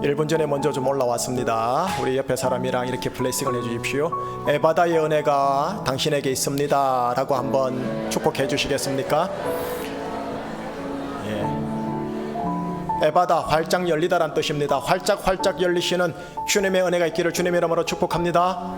1분 전에 먼저 좀 올라왔습니다. 우리 옆에 사람이랑 이렇게 블레싱을 해주십시오. 에바다의 은혜가 당신에게 있습니다 라고 한번 축복해 주시겠습니까? 에바다, 활짝 열리다란 뜻입니다. 활짝 열리시는 주님의 은혜가 있기를 주님의 이름으로 축복합니다.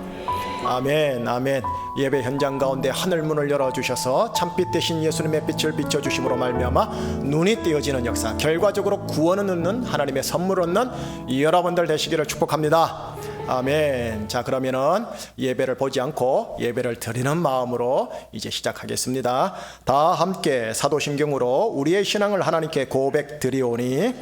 아멘, 아멘. 예배 현장 가운데 하늘 문을 열어주셔서 참빛 대신 예수님의 빛을 비춰주심으로 말미암아 눈이 띄어지는 역사, 결과적으로 구원을 얻는 하나님의 선물을 얻는 여러분들 되시기를 축복합니다. 아멘. 자, 그러면은 예배를 보지 않고 예배를 드리는 마음으로 이제 시작하겠습니다. 다 함께 사도신경으로 우리의 신앙을 하나님께 고백 드리오니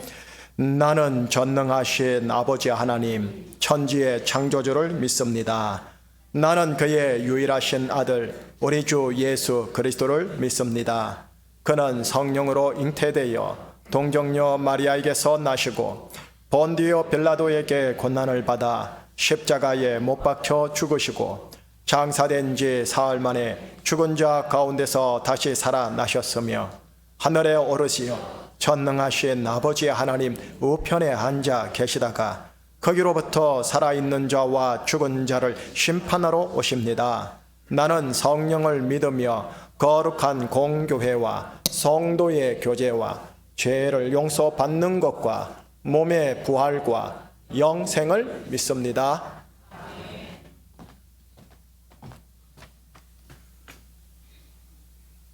나는 전능하신 아버지 하나님 천지의 창조주를 믿습니다. 나는 그의 유일하신 아들 우리 주 예수 그리스도를 믿습니다. 그는 성령으로 잉태되어 동정녀 마리아에게서 나시고 본디오 빌라도에게 고난을 받아 십자가에 못 박혀 죽으시고 장사된 지 사흘 만에 죽은 자 가운데서 다시 살아나셨으며 하늘에 오르시어 전능하신 아버지 하나님 우편에 앉아 계시다가 거기로부터 살아있는 자와 죽은 자를 심판하러 오십니다. 나는 성령을 믿으며 거룩한 공교회와 성도의 교제와 죄를 용서받는 것과 몸의 부활과 영생을 믿습니다.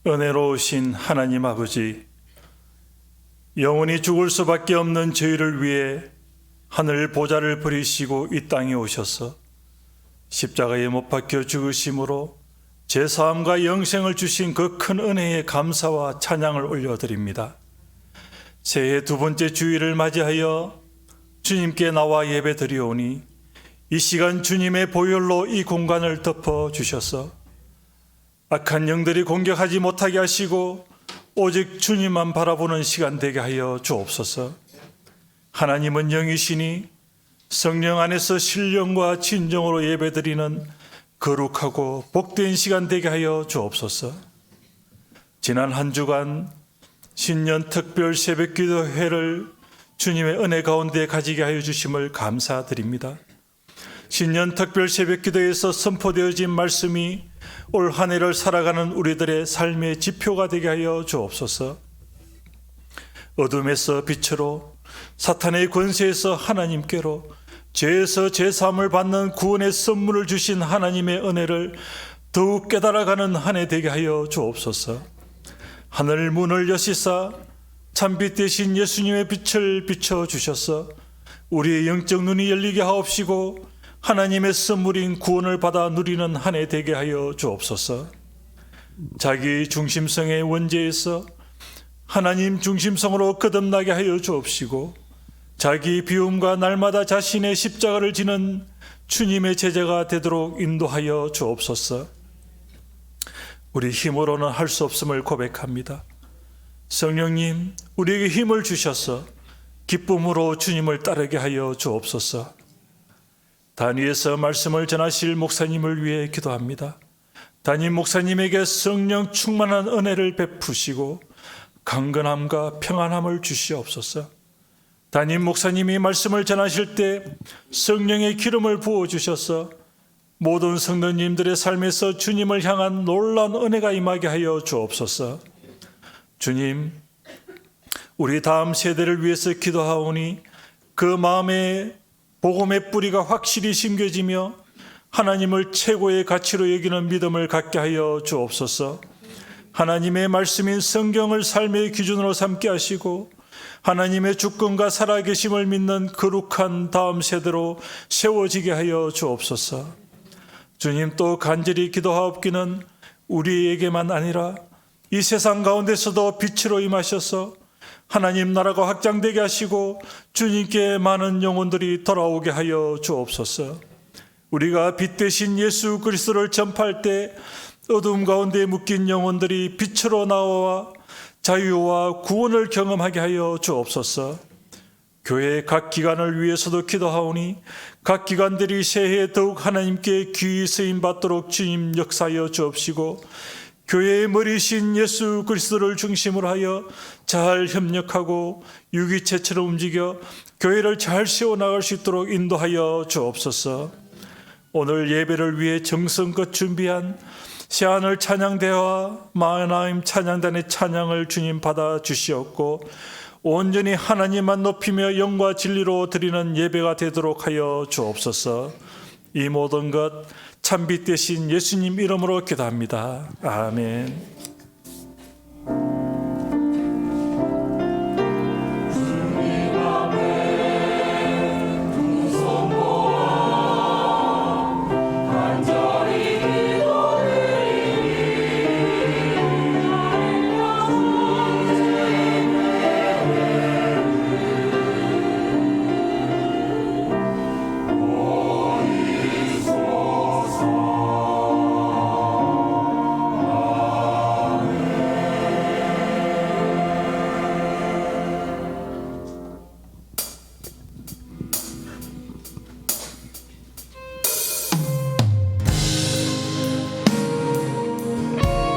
은혜로우신 하나님 아버지, 영원히 죽을 수밖에 없는 저희를 위해 하늘 보좌를 버리시고 이 땅에 오셔서 십자가에 못 박혀 죽으심으로 제사함과 영생을 주신 그 큰 은혜에 감사와 찬양을 올려드립니다. 새해 두 번째 주일을 맞이하여 주님께 나와 예배 드리오니 이 시간 주님의 보혈로 이 공간을 덮어 주셔서 악한 영들이 공격하지 못하게 하시고 오직 주님만 바라보는 시간 되게 하여 주옵소서. 하나님은 영이시니 성령 안에서 신령과 진정으로 예배드리는 거룩하고 복된 시간 되게 하여 주옵소서. 지난 한 주간 신년 특별 새벽기도회를 주님의 은혜 가운데 가지게 하여 주심을 감사드립니다. 신년 특별 새벽기도에서 선포되어진 말씀이 올 한 해를 살아가는 우리들의 삶의 지표가 되게 하여 주옵소서. 어둠에서 빛으로, 사탄의 권세에서 하나님께로, 죄에서 제사함을 받는 구원의 선물을 주신 하나님의 은혜를 더욱 깨달아가는 한 해 되게 하여 주옵소서. 하늘 문을 여시사 참빛 대신 예수님의 빛을 비춰주셔서 우리의 영적 눈이 열리게 하옵시고 하나님의 선물인 구원을 받아 누리는 한 해 되게 하여 주옵소서. 자기 중심성의 원죄에서 하나님 중심성으로 거듭나게 하여 주옵시고 자기 비움과 날마다 자신의 십자가를 지는 주님의 제자가 되도록 인도하여 주옵소서. 우리 힘으로는 할 수 없음을 고백합니다. 성령님, 우리에게 힘을 주셔서 기쁨으로 주님을 따르게 하여 주옵소서. 단위에서 말씀을 전하실 목사님을 위해 기도합니다. 담임 목사님에게 성령 충만한 은혜를 베푸시고 강건함과 평안함을 주시옵소서. 담임 목사님이 말씀을 전하실 때 성령의 기름을 부어주셔서 모든 성도님들의 삶에서 주님을 향한 놀라운 은혜가 임하게 하여 주옵소서. 주님, 우리 다음 세대를 위해서 기도하오니 그 마음에 복음의 뿌리가 확실히 심겨지며 하나님을 최고의 가치로 여기는 믿음을 갖게 하여 주옵소서. 하나님의 말씀인 성경을 삶의 기준으로 삼게 하시고 하나님의 주권과 살아계심을 믿는 거룩한 다음 세대로 세워지게 하여 주옵소서. 주님, 또 간절히 기도하옵기는 우리에게만 아니라 이 세상 가운데서도 빛으로 임하셔서 하나님 나라가 확장되게 하시고 주님께 많은 영혼들이 돌아오게 하여 주옵소서. 우리가 빛 대신 예수 그리스도를 전파할 때 어둠 가운데 묶인 영혼들이 빛으로 나와 자유와 구원을 경험하게 하여 주옵소서. 교회 각 기관을 위해서도 기도하오니 각 기관들이 새해에 더욱 하나님께 귀히 쓰임 받도록 주님 역사하여 주옵시고 교회의 머리신 예수 그리스도를 중심으로 하여 잘 협력하고 유기체처럼 움직여 교회를 잘 세워나갈 수 있도록 인도하여 주옵소서. 오늘 예배를 위해 정성껏 준비한 새하늘 찬양대와 마하나임 찬양단의 찬양을 주님 받아 주시옵고 온전히 하나님만 높이며 영과 진리로 드리는 예배가 되도록 하여 주옵소서. 이 모든 것 참빛 되신 예수님 이름으로 기도합니다. 아멘.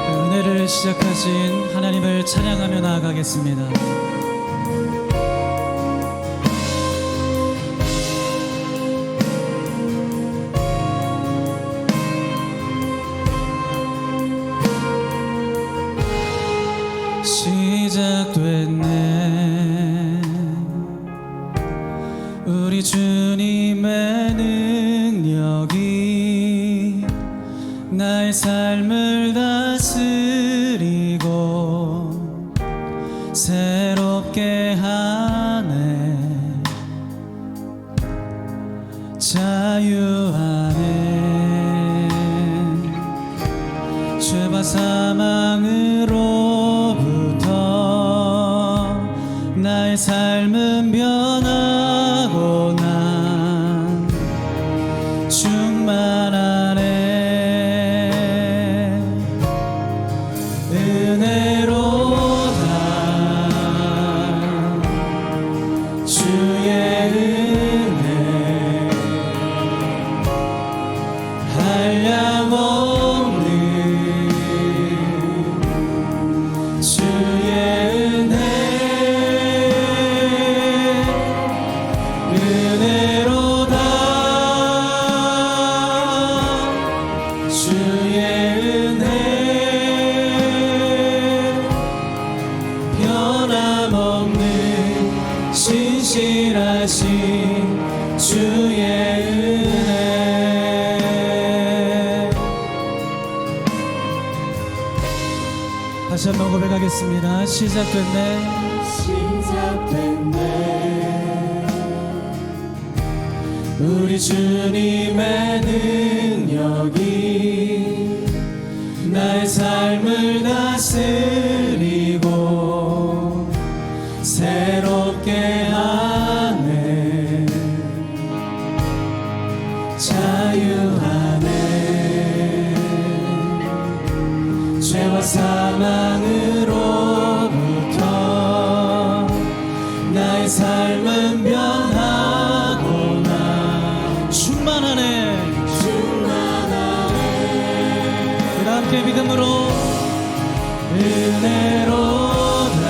은혜를 시작하신 하나님을 찬양하며 나아가겠습니다. 시작됐네 우리 주님의 능력이 나의 삶을 다스리고 새롭게 하네 자유하네 죄와 사망으로부터 나의 삶은 변하고 난 충만하네 은혜로다 주의 은혜 한량없는 주의 은혜 은혜로다 주의 은혜 변함없는 신실하신 주의 은혜 다시 한번 고백하겠습니다. 시작됐네 우리 주님의 능력이 나의 삶을 다스리고 새롭게 하네 자유하네 죄와 사망으로부터 나의 삶은 변하고 나 충만하네 우리 함께 믿음으로 은혜로다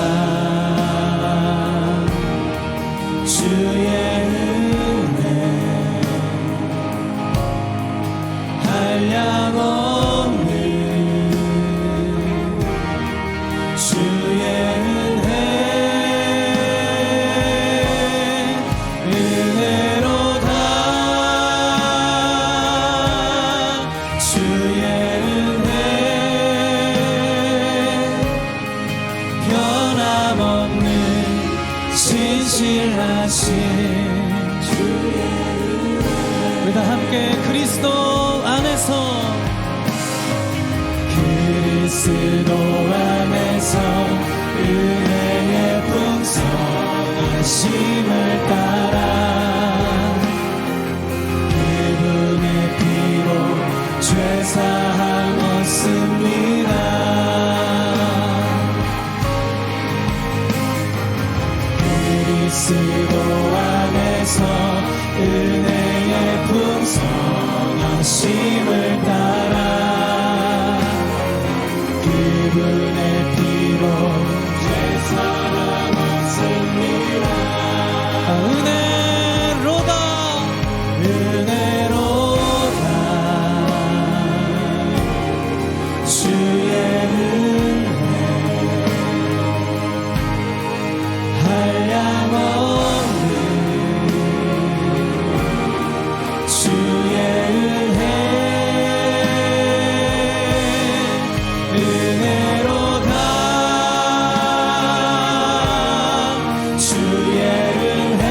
주의 은혜 한량없는 주의 은혜 은혜로다 주의 은혜 변함없는 신실하신 주의 은혜 우리 다 함께 그리스도 안에서 은혜의 풍성하심을 따라 그분의 피로 죄사함 얻습니다 그리스도 안에서 은혜의 풍성하심을 따라 은혜로다 은혜로다 주의 은혜 한량없는 주의 은혜 은혜로다 주의 은혜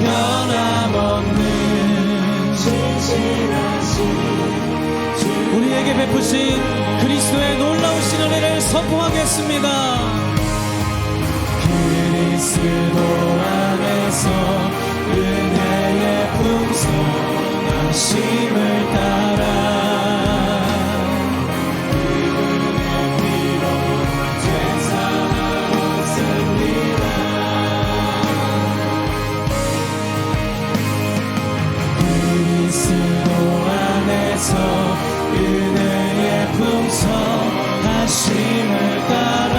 변함없는 진실하신 우리에게 베푸신 그리스도의 놀라우신 은혜를 선포하겠습니다. 그리스도 안에서 은혜의 풍성하심을 따라 그분의 피로 죄 사하였습니다. 그리스도 안에서 은혜의 풍성하심을 따라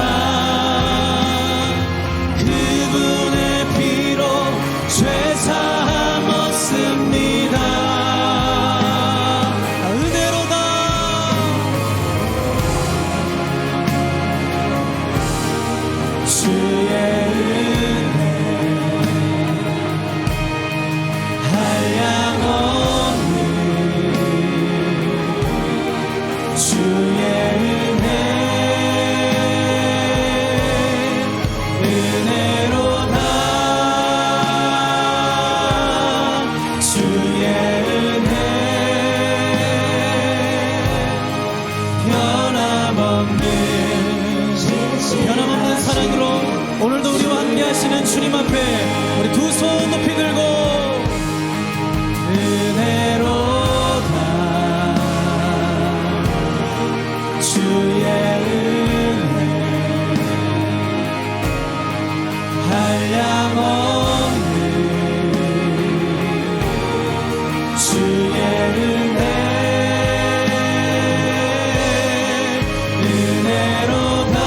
그분의 피로 죄 사함 얻습니다. 은혜로다 주의 은혜 한량없는 주의 은혜 은혜로다 주의 은혜 변함없는 사랑으로 오늘도 우리와 함께 하시는 주님 앞에 우리 두 손 높이 들고 은혜로다 주의 은혜 한량없는 주의 은혜 은혜로다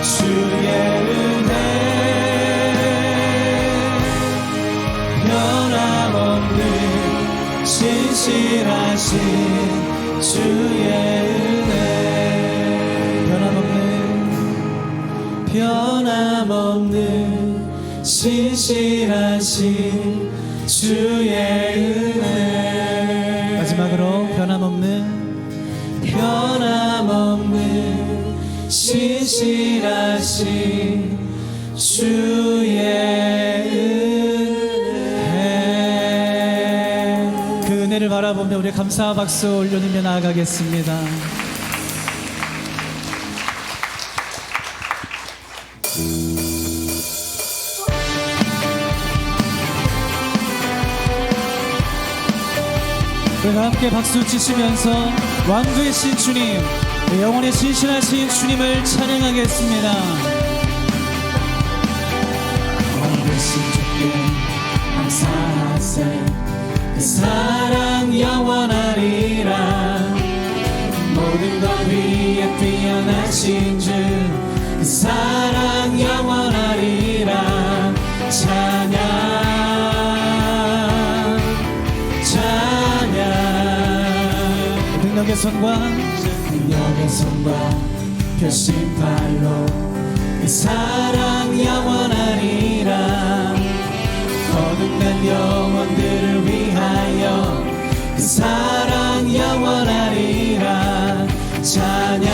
주의 은혜 변함없는 진실하신 주의 은혜 변함없는 진실하신 주의 은혜 마지막으로 변함없는 진실하신 주의 은혜 그 은혜를 바라보며 우리 감사 박수 올려드리며 나아가겠습니다. 우리가 함께 박수 치시면서 왕되신 주님, 영원히 신실하신 주님을 찬양하겠습니다. 왕되신 주께 감사하세 그 사랑 영원하리라 모든 것 위에 뛰어나신 주 그 사랑 영원하리라 찬양 능력의 손과 표심발로 그 사랑 영원하리라 거듭난 영혼들을 위하여 그 사랑 영원하리라 찬양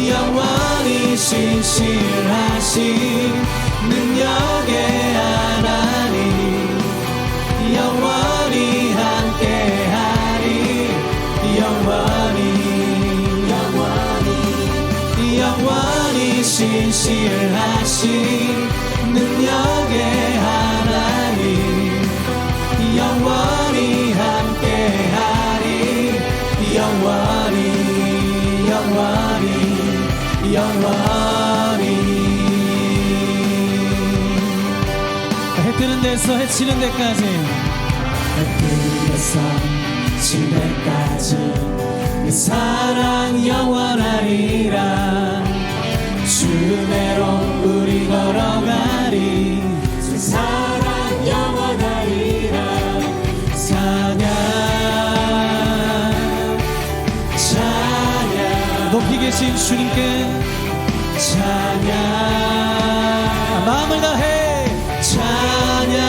영원히 신실하신 능력의 하나님 영원히 함께하리 영원히 신실하신 능력의 하나님 영원히 함께하리 영원히 뜨는 데서 해치는 데까지 뜨에서 지대까지 그 사랑 영원하리라. 주 은혜로 우리 걸어가리. 그 사랑 영원하리라. 찬양 찬양 높이 계신 주님께 찬양 마음을 다해 찬양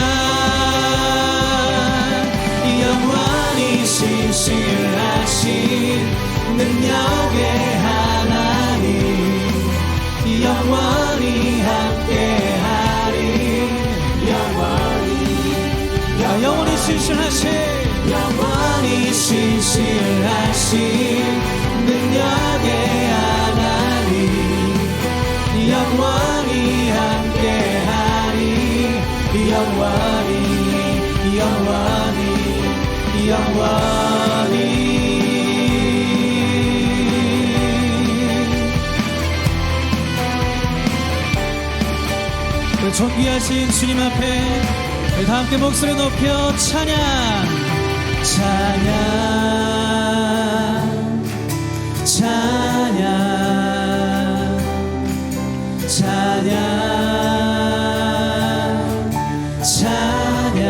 영원히 신실하신 능력의 하나님 영원히 함께하리. 영원히 신실하신 영원히 신실하신 능력의 하나님 영원히 함께하리. 영원히 우리 존귀하신 주님 앞에 우리 다 함께 목소리 높여 찬양 찬양 찬양 찬양 찬양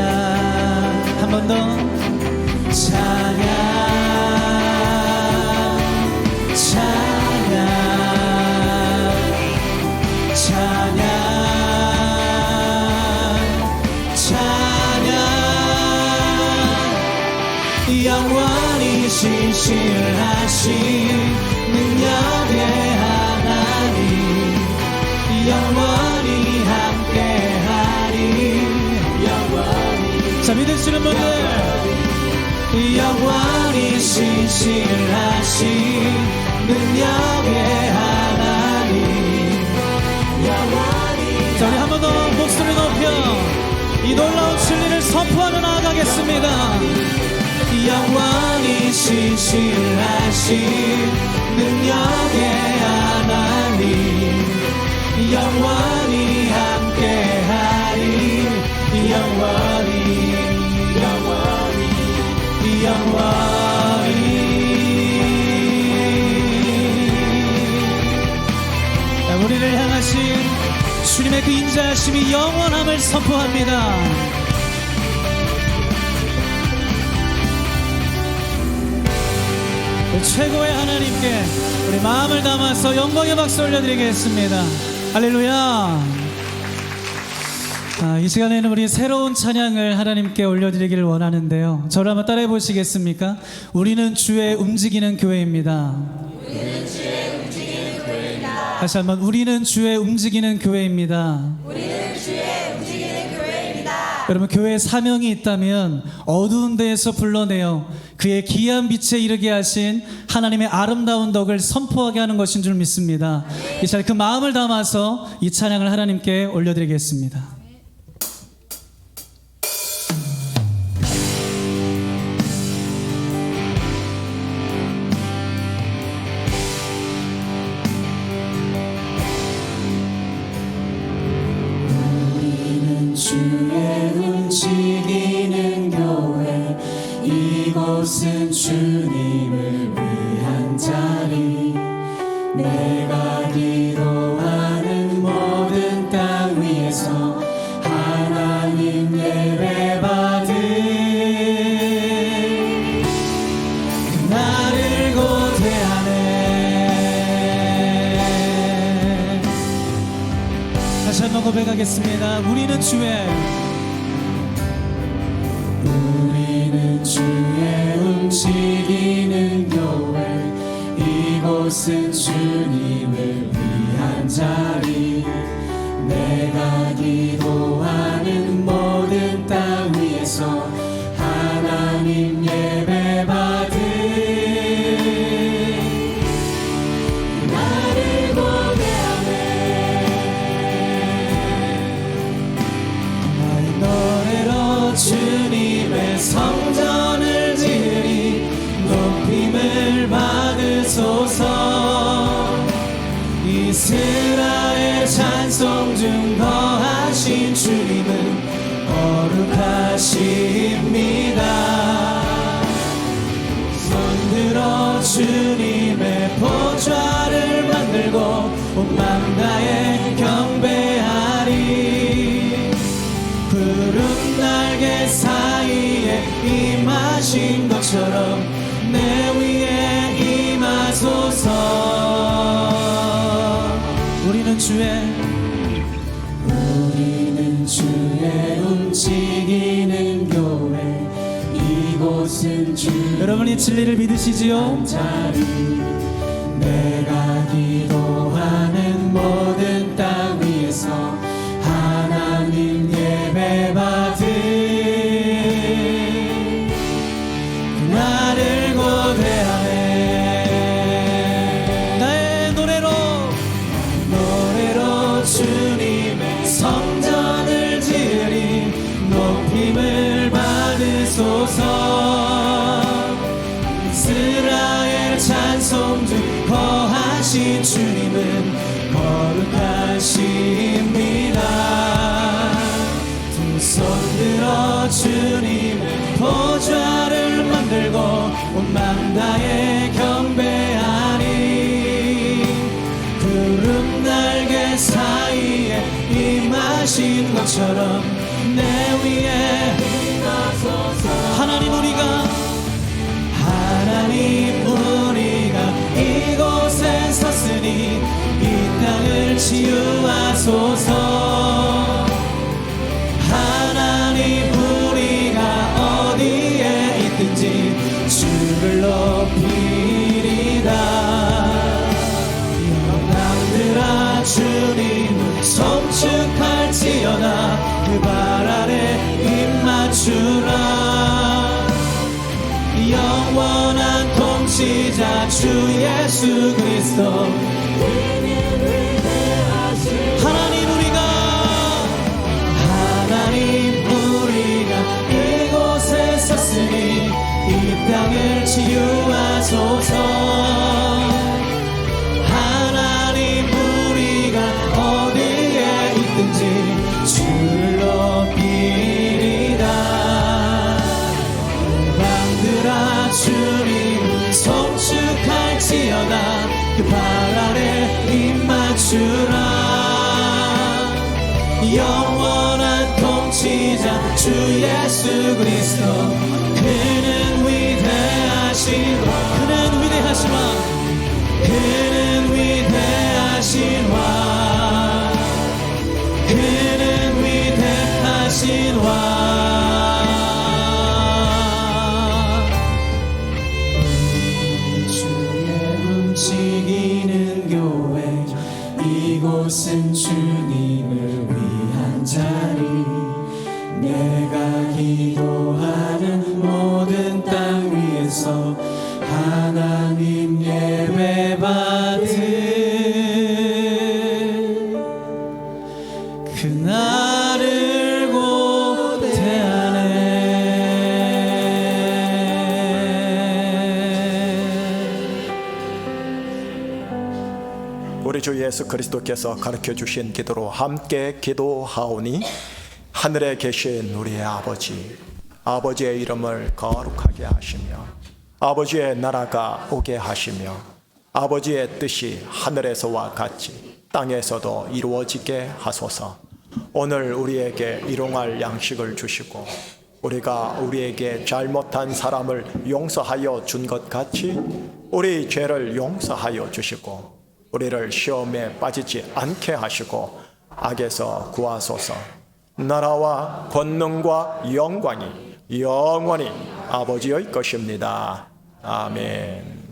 한 번 더 찬양 찬양 찬양 찬양 영원히 신실하신 능력의 하나님 영원히 함께하리. 자 믿으시는 분들 영원히 신실하신 능력의 하나님 영원히. 자 우리 한 번 더 목소리 높여 이 놀라운 진리를 선포하며 나아가겠습니다. 영원히 신실하신 능력의 하나님 영원히 함께하리. 영원히 우리를 향하신 주님의 그 인자하심이 영원함을 선포합니다. 최고의 하나님께 우리 마음을 담아서 영광의 박수 올려드리겠습니다. 할렐루야. 이 시간에는 우리 새로운 찬양을 하나님께 올려드리기를 원하는데요. 저를 한번 따라해 보시겠습니까? 우리는 주의 움직이는 교회입니다. 다시 한번 우리는 주의 움직이는 교회입니다. 여러분 교회에 사명이 있다면 어두운 데에서 불러내어 그의 귀한 빛에 이르게 하신 하나님의 아름다운 덕을 선포하게 하는 것인 줄 믿습니다. 이 시간에 그 마음을 담아서 이 찬양을 하나님께 올려드리겠습니다. 주의 움직이는 교회 이곳은 주님을 위한 자리. 내가 기도하는 모든 땅 위에서 하나님 예배받은 나를 고대하네. 다시 한번 고백하겠습니다. 우리는 주의 움직이는 교회 이곳은 주님을 위한 자리. 내가 기도하는 모든 땅 위에서 하나님 예배받은 나를 고대하네. 나의 노래로 주님의 성전을 지으리. 높임을 받으소서. 이스라엘 찬송 중 거하신 주님은 손들어 주님의 보좌를 만들고 온 마음 다해 경배하리. 푸른 날개 사이에 임하신 것처럼 내 위에 임하소서. 우리는 주의 움직이는 교회, 이곳은 주 여러분이 진리를 믿으시지요? 내가 기도하는 모든 땅 위에서 하나님 예배 받을 나를 고대하네. 나의 노래로 주님의 성전을 지으리. 높임을 받으소서. 이스라엘 찬송 중 거하신 주님은 거룩하십니다. 두 손 들어 주님의 보좌를 만들고 온 마음 다해 경배하니. 구름 날개 사이에 임하신 것처럼 내 위에 하나님 우리가 이곳에 섰으니 이 땅을 치유하소서. 하나님 우리가 어디에 있든지 주를 높이리다. 영광들아 주님을 송축할지어다. 그 발 아래 입 맞추라. 영원한 통치자 주 예수 그리스도. 하나님 우리가 이곳에 섰으니 이 땅을 치유하소서. 하나님 우리가 어디에 있든지 주를 높이리다. 영광들아 주님 송축할지어다. 그 발 아래 입 맞추라. 영원한 통치자 주 예수 그리스도. 그는 위대하신 왕. 그는 위대하신 왕. 그는 위대하신 왕. 주의 움직이는 교회, 이곳은 주님을 위한 자리. 내가 기도하는 모든 땅 위에서 하나님 예배 받을 그날을 고대하네. 우리 주 예수 그리스도께서 가르쳐 주신 기도로 함께 기도하오니. 하늘에 계신 우리의 아버지의 이름을 거룩하게 하시며 아버지의 나라가 오게 하시며 아버지의 뜻이 하늘에서와 같이 땅에서도 이루어지게 하소서. 오늘 우리에게 일용할 양식을 주시고 우리가 우리에게 잘못한 사람을 용서하여 준 것 같이 우리 죄를 용서하여 주시고 우리를 시험에 빠지지 않게 하시고 악에서 구하소서. 나라와 권능과 영광이 영원히 아버지의 것입니다. 아멘.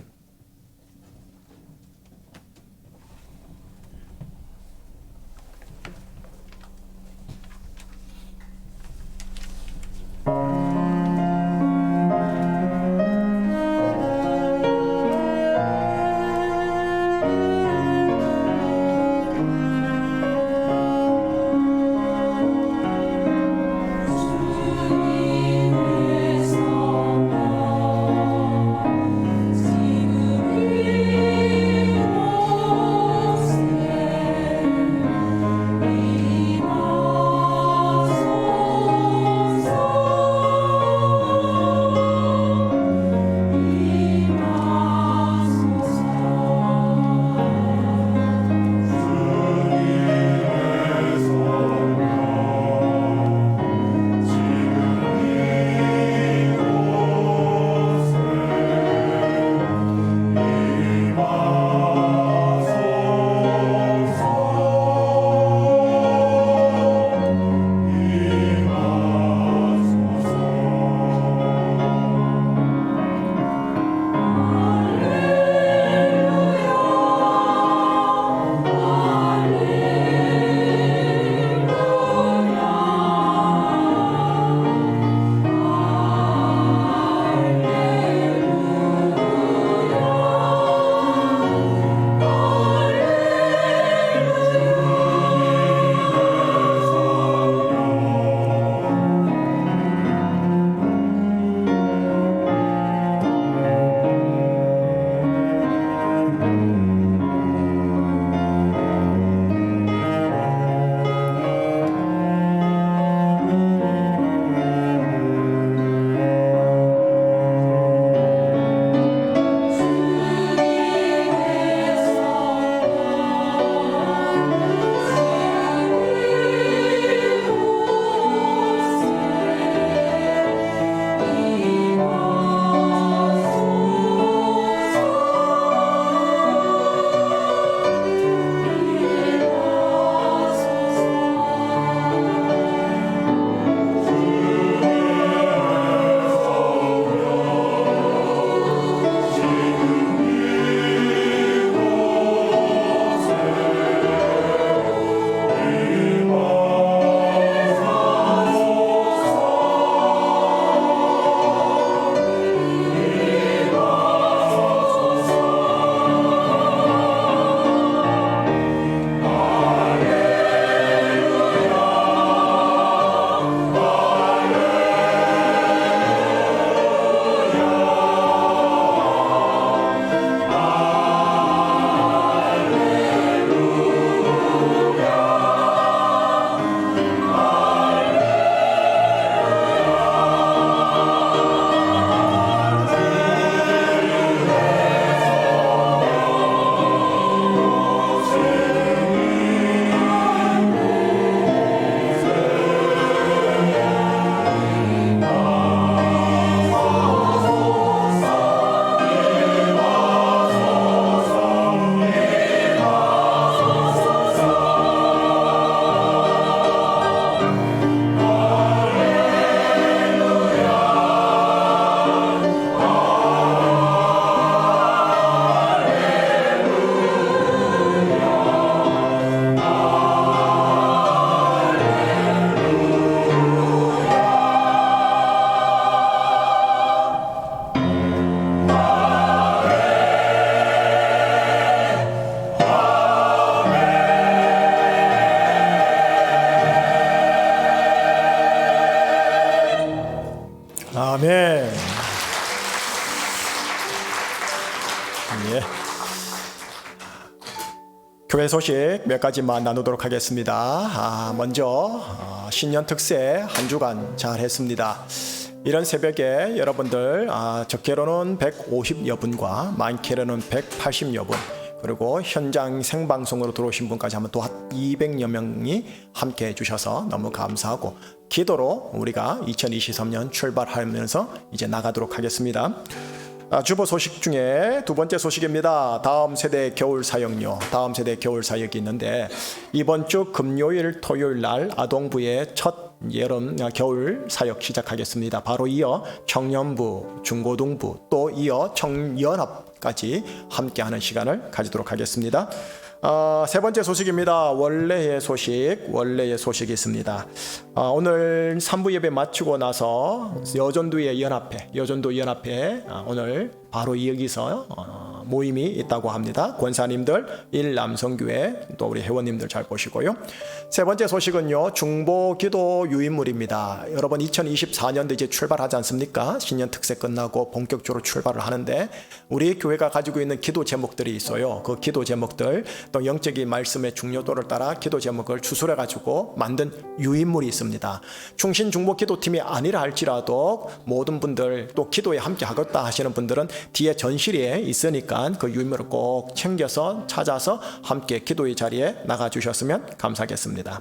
아멘. 예. 교회 소식 몇 가지만 나누도록 하겠습니다. 먼저 신년 특세 한 주간 잘 했습니다. 이런 새벽에 여러분들 적게로는 150여 분과 많게로는 180여 분, 그리고 현장 생방송으로 들어오신 분까지 하면 또 200여 명이 함께 해주셔서 너무 감사하고, 기도로 우리가 2023년 출발하면서 이제 나가도록 하겠습니다. 주보 소식 중에 두 번째 소식입니다. 다음 세대 겨울 사역료, 다음 세대 겨울 사역이 있는데, 이번 주 금요일 토요일 날 아동부의 첫 여름 겨울 사역 시작하겠습니다. 바로 이어 청년부, 중고등부, 또 이어 청연합까지 함께하는 시간을 가지도록 하겠습니다. 세 번째 소식입니다. 원래의 소식이 있습니다. 오늘 3부 예배 마치고 나서 여전도 연합회 오늘 바로 여기서 모임이 있다고 합니다. 권사님들, 일남성교회, 또 우리 회원님들 잘 보시고요. 세 번째 소식은요, 중보 기도 유인물입니다. 여러분 2024년도 이제 출발하지 않습니까? 신년 특세 끝나고 본격적으로 출발을 하는데, 우리 교회가 가지고 있는 기도 제목들이 있어요. 그 기도 제목들, 또 영적인 말씀의 중요도를 따라 기도 제목을 추출해 가지고 만든 유인물이 있습니다. 충신 중보 기도팀이 아니라 할지라도 모든 분들, 또 기도에 함께 하겠다 하시는 분들은 뒤에 전실에 있으니까 그 유인물을 꼭 챙겨서 찾아서 함께 기도의 자리에 나가 주셨으면 감사하겠습니다.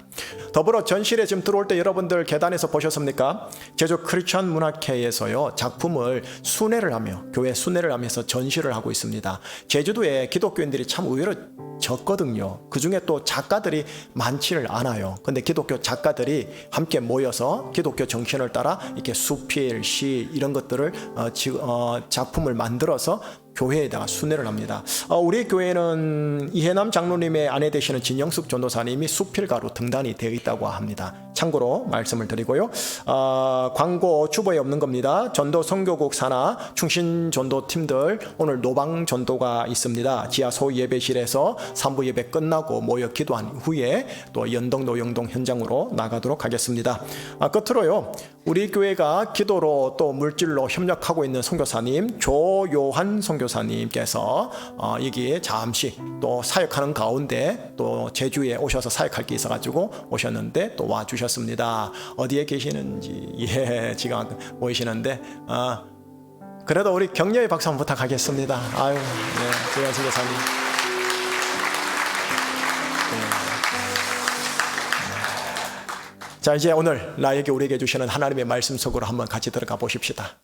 더불어 전실에 지금 들어올 때 여러분들 계단에서 보셨습니까? 제주 크리스천 문학회에서요, 작품을 순회를 하며, 교회 순회를 하면서 전시를 하고 있습니다. 제주도에 기독교인들이 참 의외로 적거든요. 그 중에 또 작가들이 많지를 않아요. 근데 기독교 작가들이 함께 모여서 기독교 정신을 따라 이렇게 수필, 시 이런 것들을 작품을 만들어서 교회에다가 순회를 합니다. 우리 교회는 이해남 장로님의 아내 되시는 진영숙 전도사님이 수필가로 등단이 되어 있다고 합니다. 참고로 말씀을 드리고요. 광고 주보에 없는 겁니다. 전도 선교국 산하 충신 전도 팀들 오늘 노방 전도가 있습니다. 지하 소 예배실에서 3부 예배 끝나고 모여 기도한 후에 또 연동 노영동 현장으로 나가도록 하겠습니다. 끝으로요, 우리 교회가 기도로 또 물질로 협력하고 있는 선교사님 조요한 선교사님께서 여기에 잠시 또 사역하는 가운데 또 제주에 오셔서 사역할 게 있어가지고 오셨는데 또 와주셨습니다. 어디에 계시는지 지금 보이시는데 그래도 우리 격려의 박수 한번 부탁하겠습니다. 아유, 네, 조요한 선교사님. 자, 이제 오늘 나에게 우리에게 주시는 하나님의 말씀 속으로 한번 같이 들어가 보십시다.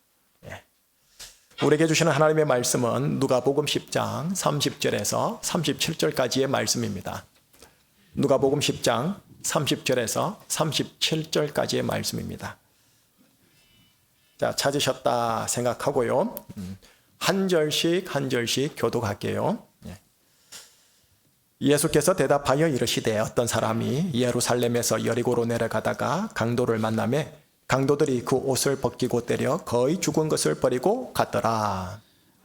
우리에게 주시는 하나님의 말씀은 누가복음 10장 30절에서 37절까지의 말씀입니다. 누가복음 10장 30절에서 37절까지의 말씀입니다. 자, 찾으셨다 생각하고요. 한 절씩 교독할게요. 예수께서 대답하여 이르시되 어떤 사람이 예루살렘에서 여리고로 내려가다가 강도를 만나매 강도들이 그 옷을 벗기고 때려 거의 죽은 것을 버리고 갔더라.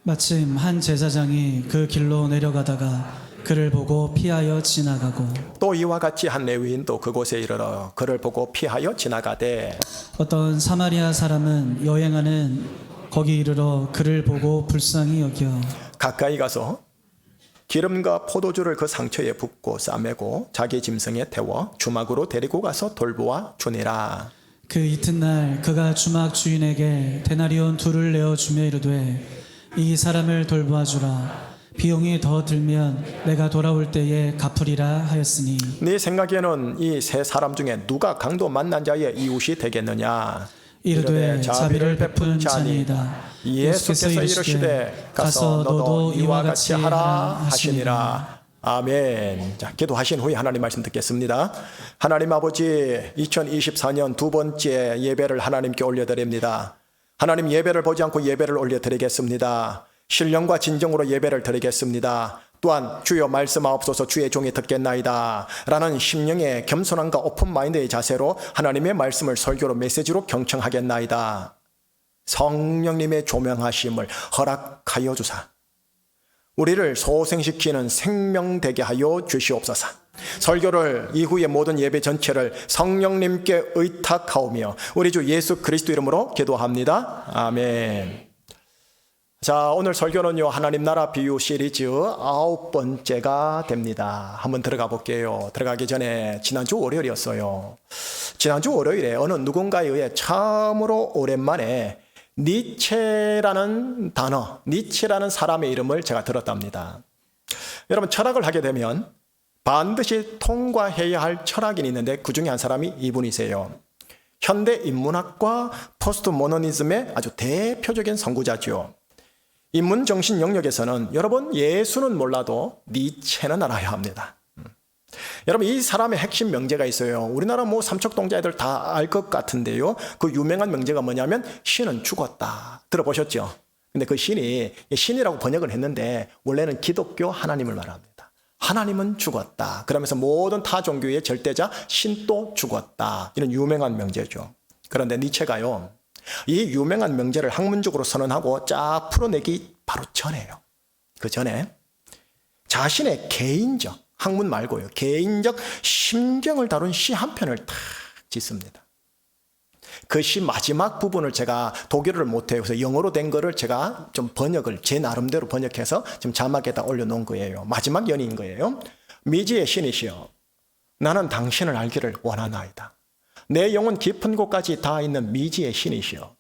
마침 한 제사장이 그 길로 내려가다가 그를 보고 피하여 지나가고, 또 이와 같이 한 레위인도 그곳에 이르러 그를 보고 피하여 지나가되, 어떤 사마리아 사람은 여행하는 거기 이르러 그를 보고 불쌍히 여겨 가까이 가서 기름과 포도주를 그 상처에 붓고 싸매고 자기 짐승에 태워 주막으로 데리고 가서 돌보아 주니라. 그 이튿날 그가 주막 주인에게 데나리온 2를 내어주며 이르되 이 사람을 돌보아 주라. 비용이 더 들면 내가 돌아올 때에 갚으리라 하였으니, 네 생각에는 이 세 사람 중에 누가 강도 만난 자의 이웃이 되겠느냐? 이르되 자비를 베푼 자니이다. 예수께서 이르시되 가서 너도 이와 같이 하라 하시니라. 아멘. 자, 기도하신 후에 하나님 말씀 듣겠습니다. 하나님 아버지, 2024년 두 번째 예배를 하나님께 올려드립니다. 하나님, 예배를 보지 않고 예배를 올려드리겠습니다. 신령과 진정으로 예배를 드리겠습니다. 또한 주여 말씀하옵소서, 주의 종이 듣겠나이다 라는 심령의 겸손함과 오픈마인드의 자세로 하나님의 말씀을 설교로 메시지로 경청하겠나이다. 성령님의 조명하심을 허락하여 주사 우리를 소생시키는 생명되게 하여 주시옵소서. 설교를 이후의 모든 예배 전체를 성령님께 의탁하오며 우리 주 예수 그리스도 이름으로 기도합니다. 아멘. 자, 오늘 설교는요, 하나님 나라 비유 시리즈 9번째가 됩니다. 한번 들어가 볼게요. 들어가기 전에 지난주 월요일이었어요. 지난주 월요일에 어느 누군가에 의해 처음으로 오랜만에 니체라는 단어, 니체라는 사람의 이름을 제가 들었답니다. 여러분, 철학을 하게 되면 반드시 통과해야 할 철학인이 있는데 그 중에 한 사람이 이분이세요. 현대 인문학과 포스트 모더니즘의 아주 대표적인 선구자죠. 인문정신 영역에서는 여러분 예수는 몰라도 니체는 알아야 합니다. 여러분 이 사람의 핵심 명제가 있어요. 우리나라 뭐 삼척동자애들 다 알 것 같은데요. 그 유명한 명제가 뭐냐면 신은 죽었다. 들어보셨죠? 근데 그 신이 신이라고 번역을 했는데 원래는 기독교 하나님을 말합니다. 하나님은 죽었다. 그러면서 모든 타 종교의 절대자 신도 죽었다. 이런 유명한 명제죠. 그런데 니체가요. 이 유명한 명제를 학문적으로 선언하고 쫙 풀어내기 바로 전에요. 그 전에 자신의 개인적, 학문 말고요. 개인적 심경을 다룬 시 한 편을 탁 짓습니다. 그 시 마지막 부분을 제가 독일어를 못해요. 그래서 영어로 된 거를 제가 좀 번역을 제 나름대로 번역해서 지금 자막에다 올려놓은 거예요. 마지막 연인 거예요. 미지의 신이시여 나는 당신을 알기를 원하나이다. 내 영혼 깊은 곳까지 닿아 있는 미지의 신이시여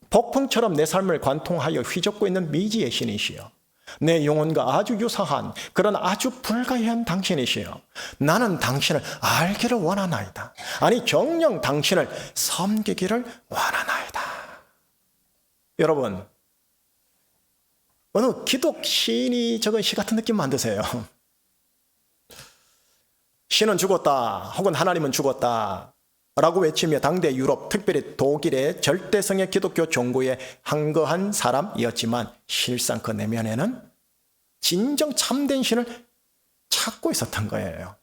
폭풍처럼 내 삶을 관통하여 휘젓고 있는 미지의 신이시여 내 영혼과 아주 유사한 그런 아주 불가이한 당신이시여 나는 당신을 알기를 원하나이다. 아니 정녕 당신을 섬기기를 원하나이다. 여러분 어느 기독 시인이 적은 시 같은 느낌 만드세요. 신은 죽었다 혹은 하나님은 죽었다 라고 외치며 당대 유럽, 특별히 독일의 절대성의 기독교 종교에 항거한 사람이었지만 실상 그 내면에는 진정 참된 신을 찾고 있었던 거예요.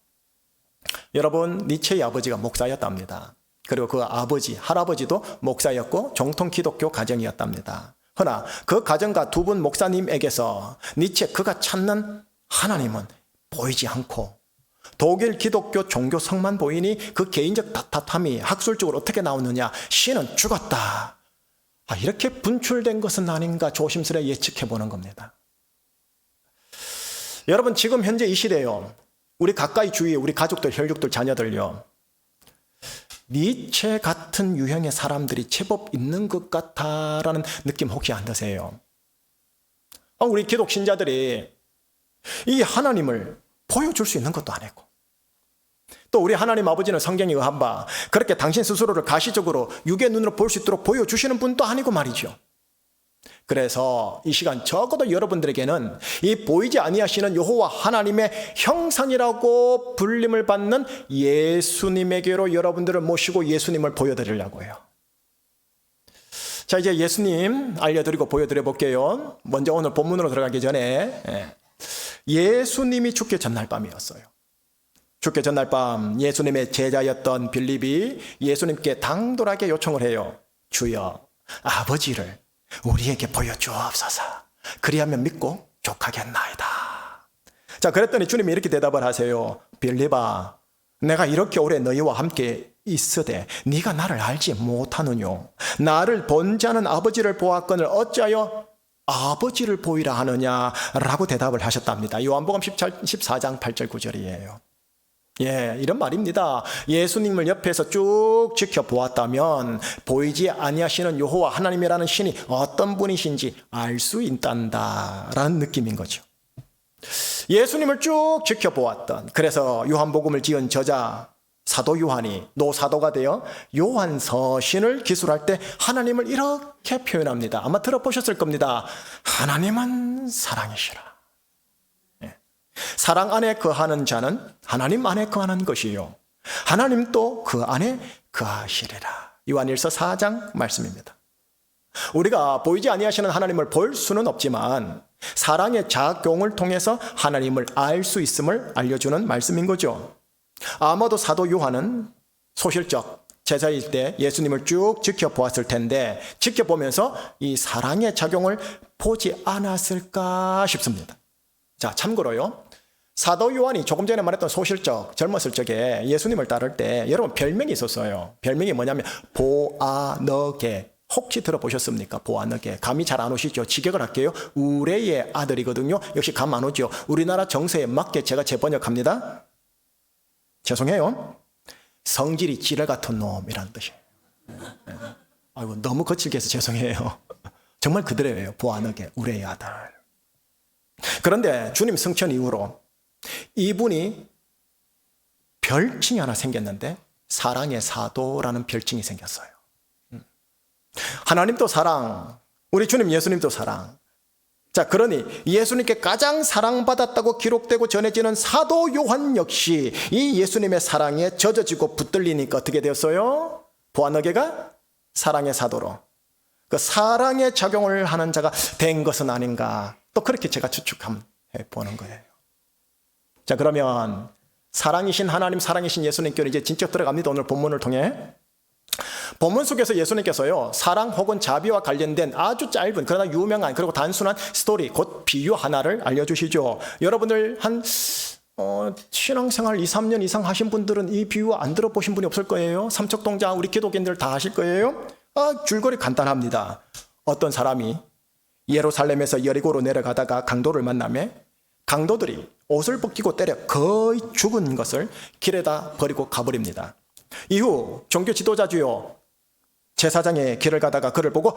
여러분, 니체의 아버지가 목사였답니다. 그리고 그 아버지, 할아버지도 목사였고 정통 기독교 가정이었답니다. 허나 그 가정과 두 분 목사님에게서 니체 그가 찾는 하나님은 보이지 않고 독일 기독교 종교성만 보이니 그 개인적 탓함이 학술적으로 어떻게 나오느냐. 신은 죽었다. 이렇게 분출된 것은 아닌가 조심스레 예측해 보는 겁니다. 여러분 지금 현재 이 시대요. 우리 가까이 주위에 우리 가족들, 혈육들, 자녀들요. 니체 같은 유형의 사람들이 제법 있는 것 같다라는 느낌 혹시 안 드세요? 우리 기독 신자들이 이 하나님을 보여줄 수 있는 것도 아니고 또 우리 하나님 아버지는 성경에 의한 바 그렇게 당신 스스로를 가시적으로 육의 눈으로 볼 수 있도록 보여주시는 분도 아니고 말이죠. 그래서 이 시간 적어도 여러분들에게는 이 보이지 아니하시는 여호와 하나님의 형상이라고 불림을 받는 예수님에게로 여러분들을 모시고 예수님을 보여드리려고 해요. 자, 이제 예수님 알려드리고 보여드려 볼게요. 먼저 오늘 본문으로 들어가기 전에 예수님이 죽기 전날 밤이었어요. 죽기 전날 밤 예수님의 제자였던 빌립이 예수님께 당돌하게 요청을 해요. 주여 아버지를 우리에게 보여주옵소서. 그리하면 믿고 족하겠나이다. 자, 그랬더니 주님이 이렇게 대답을 하세요. 빌립아 내가 이렇게 오래 너희와 함께 있으되 네가 나를 알지 못하느뇨. 나를 본 자는 아버지를 보았거늘 어찌하여 아버지를 보이라 하느냐라고 대답을 하셨답니다. 요한복음 14장 8절 9절이에요. 예, 이런 말입니다. 예수님을 옆에서 쭉 지켜보았다면 보이지 아니하시는 여호와 하나님이라는 신이 어떤 분이신지 알 수 있단다라는 느낌인 거죠. 예수님을 쭉 지켜보았던, 그래서 요한복음을 지은 저자 사도 요한이 노사도가 되어 요한서신을 기술할 때 하나님을 이렇게 표현합니다. 아마 들어보셨을 겁니다. 하나님은 사랑이시라. 사랑 안에 거하는 자는 하나님 안에 거하는 것이요 하나님도 그 안에 거하시리라. 요한일서 4장 말씀입니다. 우리가 보이지 아니하시는 하나님을 볼 수는 없지만 사랑의 작용을 통해서 하나님을 알 수 있음을 알려주는 말씀인 거죠. 아마도 사도 요한은 소실적 제자일 때 예수님을 쭉 지켜보았을 텐데 지켜보면서 이 사랑의 작용을 보지 않았을까 싶습니다. 자, 참고로요. 사도 요한이 조금 전에 말했던 소실적 젊었을 적에 예수님을 따를 때 여러분 별명이 있었어요. 별명이 뭐냐면 보아너게. 혹시 들어보셨습니까? 보아너게. 감이 잘 안 오시죠? 직역을 할게요. 우레의 아들이거든요. 역시 감 안 오죠? 우리나라 정서에 맞게 제가 재번역합니다. 죄송해요. 성질이 지뢰 같은 놈이라는 뜻이에요. 아이고, 너무 거칠게 해서 죄송해요. 정말 그대로예요. 보아너게, 우레의 아들. 그런데 주님 승천 이후로 이분이 별칭이 하나 생겼는데 사랑의 사도라는 별칭이 생겼어요. 하나님도 사랑, 우리 주님 예수님도 사랑. 자, 그러니 예수님께 가장 사랑받았다고 기록되고 전해지는 사도 요한 역시 이 예수님의 사랑에 젖어지고 붙들리니까 어떻게 되었어요? 보아너게가 사랑의 사도로 그 사랑의 작용을 하는 자가 된 것은 아닌가, 또 그렇게 제가 추측해 보는 거예요. 자, 그러면 사랑이신 하나님, 사랑이신 예수님께로 이제 진짜 들어갑니다. 오늘 본문을 통해. 본문 속에서 예수님께서요, 사랑 혹은 자비와 관련된 아주 짧은 그러나 유명한 그리고 단순한 스토리, 곧 비유 하나를 알려주시죠. 여러분들 한 신앙생활 2, 3년 이상 하신 분들은 이 비유 안 들어보신 분이 없을 거예요. 삼척동자 우리 기독인들 다 하실 거예요. 줄거리 간단합니다. 어떤 사람이 예루살렘에서 여리고로 내려가다가 강도를 만나며 강도들이 옷을 벗기고 때려 거의 죽은 것을 길에다 버리고 가버립니다. 이후 종교 지도자주요 제사장의 길을 가다가 그를 보고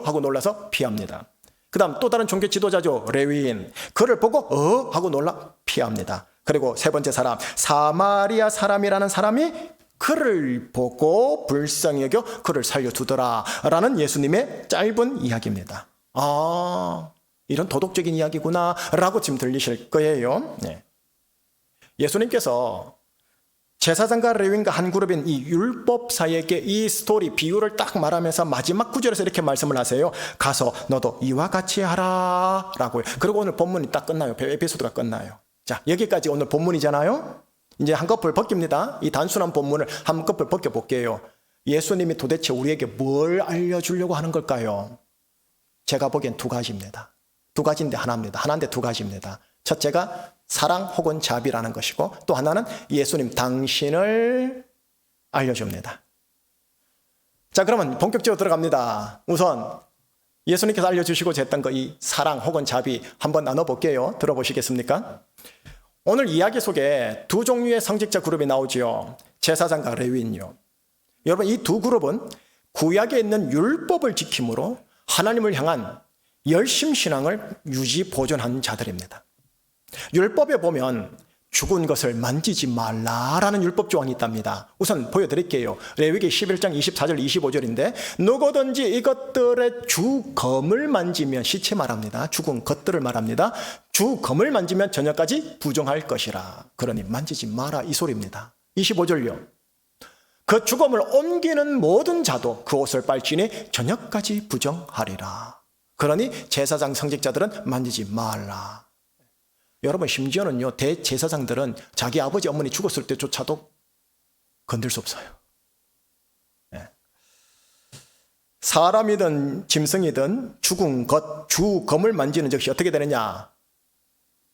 하고 놀라서 피합니다. 그 다음 또 다른 종교 지도자죠, 레위인. 그를 보고 하고 놀라 피합니다. 그리고 세 번째 사람, 사마리아 사람이라는 사람이 그를 보고 불쌍히 여겨 그를 살려두더라 라는 예수님의 짧은 이야기입니다. 이런 도덕적인 이야기구나 라고 지금 들리실 거예요. 네. 예수님께서 제사장과 레위인과 한 그룹인 이 율법사에게 이 스토리 비유를 딱 말하면서 마지막 구절에서 이렇게 말씀을 하세요. 가서 너도 이와 같이 하라 라고요. 그리고 오늘 본문이 딱 끝나요. 에피소드가 끝나요. 자, 여기까지 오늘 본문이잖아요. 이제 한꺼풀 벗깁니다. 이 단순한 본문을 한꺼풀 벗겨볼게요. 예수님이 도대체 우리에게 뭘 알려주려고 하는 걸까요? 제가 보기엔 두 가지입니다. 두 가지인데 하나입니다. 하나인데 두 가지입니다. 첫째가 사랑 혹은 자비라는 것이고, 또 하나는 예수님 당신을 알려줍니다. 자, 그러면 본격적으로 들어갑니다. 우선 예수님께서 알려주시고 했던 거 이 사랑 혹은 자비 한번 나눠볼게요. 들어보시겠습니까? 오늘 이야기 속에 두 종류의 성직자 그룹이 나오지요. 제사장과 레위인요. 여러분, 이 두 그룹은 구약에 있는 율법을 지킴으로 하나님을 향한 열심 신앙을 유지 보존한 자들입니다. 율법에 보면 죽은 것을 만지지 말라라는 율법 조항이 있답니다. 우선 보여드릴게요. 레위기 11장 24절 25절인데 누구든지 이것들의 주검을 만지면, 시체 말합니다. 죽은 것들을 말합니다. 주검을 만지면 저녁까지 부정할 것이라. 그러니 만지지 마라 이 소리입니다. 25절요. 그 주검을 옮기는 모든 자도 그 옷을 빨지니 저녁까지 부정하리라. 그러니 제사장 성직자들은 만지지 말라. 여러분, 심지어는요, 대제사장들은 자기 아버지 어머니 죽었을 때조차도 건들 수 없어요. 네. 사람이든 짐승이든 죽은 것, 주검을 만지는 즉시 어떻게 되느냐?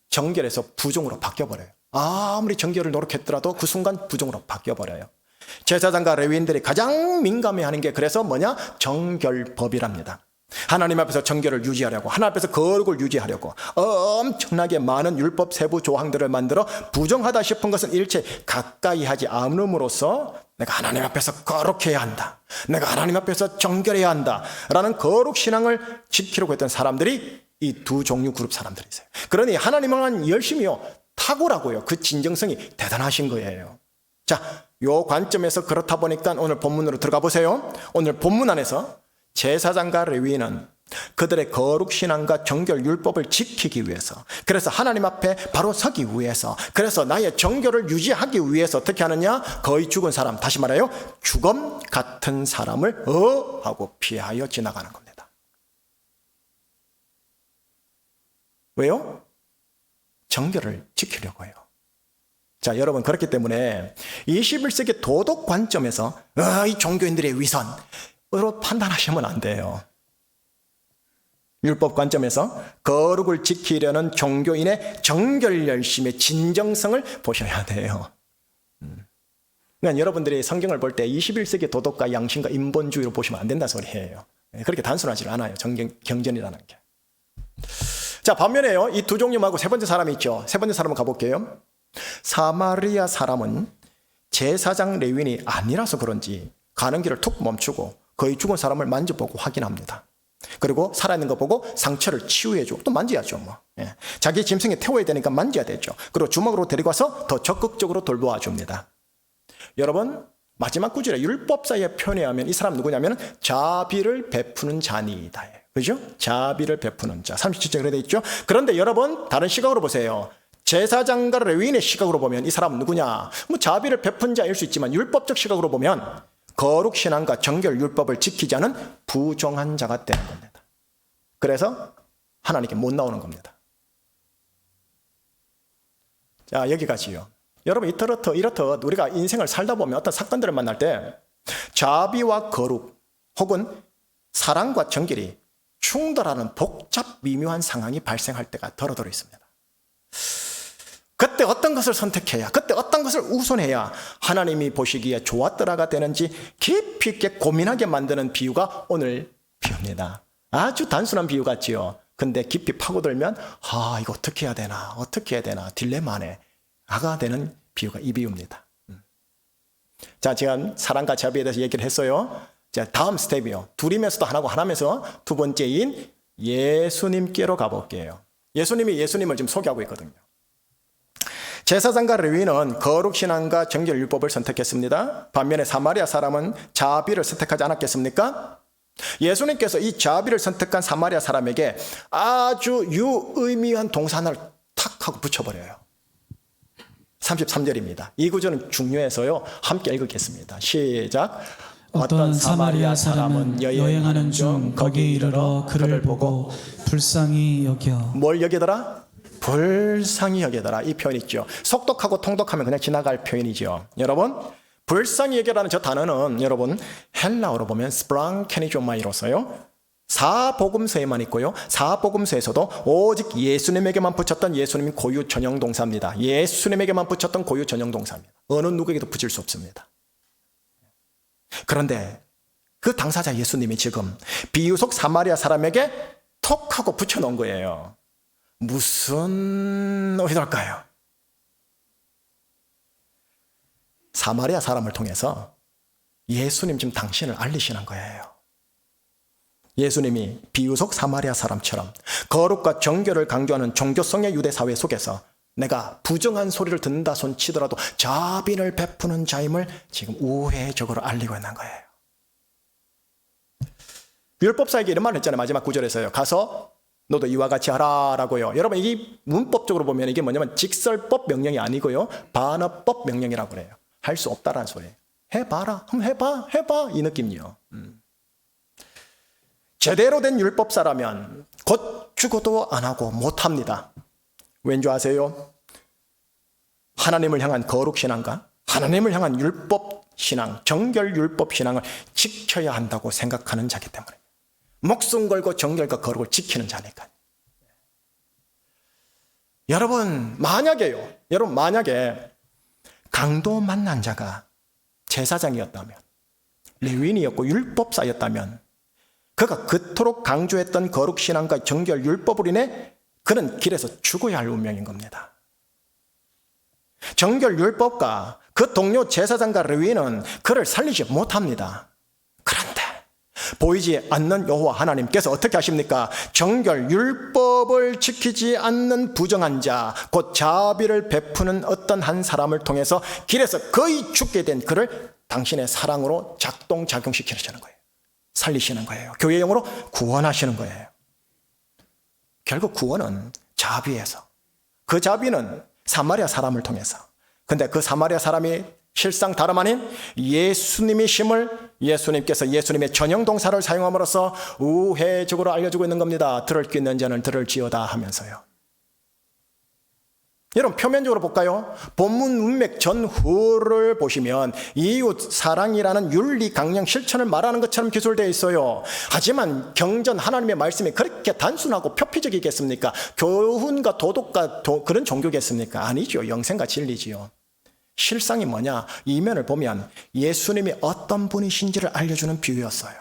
정결에서 부정으로 바뀌어버려요. 아무리 정결을 노력했더라도 그 순간 부정으로 바뀌어버려요. 제사장과 레위인들이 가장 민감해하는 게 그래서 뭐냐? 정결법이랍니다. 하나님 앞에서 정결을 유지하려고, 하나님 앞에서 거룩을 유지하려고 엄청나게 많은 율법 세부 조항들을 만들어 부정하다 싶은 것은 일체 가까이 하지 않음으로써 내가 하나님 앞에서 거룩해야 한다, 내가 하나님 앞에서 정결해야 한다 라는 거룩 신앙을 지키려고 했던 사람들이 이 두 종류 그룹 사람들이세요. 그러니 하나님을 향한 열심이요, 탁월하고요, 그 진정성이 대단하신 거예요. 자, 요 관점에서 그렇다 보니까 오늘 본문으로 들어가 보세요. 오늘 본문 안에서 제사장과 레위인은 그들의 거룩 신앙과 정결 율법을 지키기 위해서, 그래서 하나님 앞에 바로 서기 위해서, 그래서 나의 정결을 유지하기 위해서 어떻게 하느냐? 거의 죽은 사람, 다시 말해요, 주검 같은 사람을 하고 피하여 지나가는 겁니다. 왜요? 정결을 지키려고요. 자, 여러분, 그렇기 때문에 21세기 도덕 관점에서 이 종교인들의 위선으로 판단하시면 안 돼요. 율법 관점에서 거룩을 지키려는 종교인의 정결 열심의 진정성을 보셔야 돼요. 그러니까 여러분들이 성경을 볼 때 21세기 도덕과 양심과 인본주의로 보시면 안 된다는 소리예요. 그렇게 단순하지 않아요. 경전이라는 게. 자, 반면에요. 이 두 종류 말고 세 번째 사람이 있죠. 세 번째 사람은 가볼게요. 사마리아 사람은 제사장 레위인이 아니라서 그런지 가는 길을 툭 멈추고 거의 죽은 사람을 만져보고 확인합니다. 그리고 살아있는 거 보고 상처를 치유해주고 또 만져야죠. 뭐. 예. 자기 짐승에 태워야 되니까 만져야 되죠. 그리고 주먹으로 데리고 와서 더 적극적으로 돌보아줍니다. 여러분, 마지막 구절에 율법사에 표현하면 이 사람 누구냐면 자비를 베푸는 자니이다. 그죠? 자비를 베푸는 자. 37절 그래 돼 있죠. 그런데 여러분, 다른 시각으로 보세요. 제사장과 레위인의 시각으로 보면 이 사람은 누구냐? 뭐 자비를 베푼 자일 수 있지만 율법적 시각으로 보면 거룩 신앙과 정결 율법을 지키지 않은 부정한 자가 되는 겁니다. 그래서 하나님께 못 나오는 겁니다. 자, 여기까지요. 여러분, 이렇듯 우리가 인생을 살다 보면 어떤 사건들을 만날 때 자비와 거룩 혹은 사랑과 정결이 충돌하는 복잡 미묘한 상황이 발생할 때가 더러더러 있습니다. 그때 어떤 것을 선택해야, 그때 어떤 것을 우선해야 하나님이 보시기에 좋았더라가 되는지 깊이 있게 고민하게 만드는 비유가 오늘 비유입니다. 아주 단순한 비유 같지요. 근데 깊이 파고들면 이거 어떻게 해야 되나 딜레마네 아가 되는 비유가 이 비유입니다. 자, 지금 사랑과 자비에 대해서 얘기를 했어요. 자, 다음 스텝이요. 둘이면서도 하나고 하나면서 두 번째인 예수님께로 가볼게요. 예수님이 예수님을 지금 소개하고 있거든요. 제사장과 레위인은 거룩 신앙과 정결 율법을 선택했습니다. 반면에 사마리아 사람은 자비를 선택하지 않았겠습니까? 예수님께서 이 자비를 선택한 사마리아 사람에게 아주 유의미한 동사 하나를 탁 하고 붙여버려요. 33절입니다. 이 구절은 중요해서요. 함께 읽겠습니다. 시작. 어떤 사마리아 사람은 여행하는 중 거기에 이르러 그를 보고 불쌍히 여겨. 뭘 여기더라? 불쌍히 여기더라. 이 표현 있죠. 속독하고 통독하면 그냥 지나갈 표현이죠. 여러분, 불쌍히 여겨라는 저 단어는 여러분 헬라어로 보면 스프랑케니조마이로서요. 사복음서에만 있고요. 사복음서에서도 오직 예수님에게만 붙였던 예수님 고유 전용 동사입니다. 예수님에게만 붙였던 고유 전용 동사입니다. 어느 누구에게도 붙일 수 없습니다. 그런데 그 당사자 예수님이 지금 비유 속 사마리아 사람에게 톡 하고 붙여놓은 거예요. 무슨 의도일까요? 사마리아 사람을 통해서 예수님 지금 당신을 알리시는 거예요. 예수님이 비유 속 사마리아 사람처럼 거룩과 정결을 강조하는 종교성의 유대 사회 속에서 내가 부정한 소리를 듣는다 손 치더라도 자비를 베푸는 자임을 지금 우회적으로 알리고 있는 거예요. 율법사에게 이런 말을 했잖아요. 마지막 구절에서요. 가서 너도 이와 같이 하라라고요. 여러분, 이게 문법적으로 보면 이게 뭐냐면 직설법 명령이 아니고요. 반어법 명령이라고 그래요. 할 수 없다라는 소리예요. 해봐라. 그럼 해봐. 이 느낌이요. 제대로 된 율법사라면 곧 죽어도 안 하고 못합니다. 왠지 아세요? 하나님을 향한 거룩 신앙과 하나님을 향한 율법 신앙, 정결 율법 신앙을 지켜야 한다고 생각하는 자기 때문에 목숨 걸고 정결과 거룩을 지키는 자니까요. 여러분, 만약에 강도 만난 자가 제사장이었다면, 레위인이었고 율법사였다면 그가 그토록 강조했던 거룩 신앙과 정결 율법으로 인해 그는 길에서 죽어야 할 운명인 겁니다. 정결 율법과 그 동료 제사장과 레위인은 그를 살리지 못합니다. 그런데 보이지 않는 여호와 하나님께서 어떻게 하십니까? 정결 율법을 지키지 않는 부정한 자, 곧 자비를 베푸는 어떤 한 사람을 통해서 길에서 거의 죽게 된 그를 당신의 사랑으로 작동시키시는 거예요. 살리시는 거예요. 교회용으로 구원하시는 거예요. 결국 구원은 자비에서, 그 자비는 사마리아 사람을 통해서. 근데 그 사마리아 사람이 실상 다름 아닌 예수님이심을 예수님께서 예수님의 전형 동사를 사용함으로써 우회적으로 알려주고 있는 겁니다. 들을 귀 있는 자는 들을지어다 하면서요. 여러분 표면적으로 볼까요? 본문 문맥 전후를 보시면 이웃 사랑이라는 윤리 강령 실천을 말하는 것처럼 기술되어 있어요. 하지만 경전 하나님의 말씀이 그렇게 단순하고 표피적이겠습니까? 교훈과 도덕과 그런 종교겠습니까? 아니죠. 영생과 진리지요. 실상이 뭐냐? 이면을 보면 예수님이 어떤 분이신지를 알려주는 비유였어요.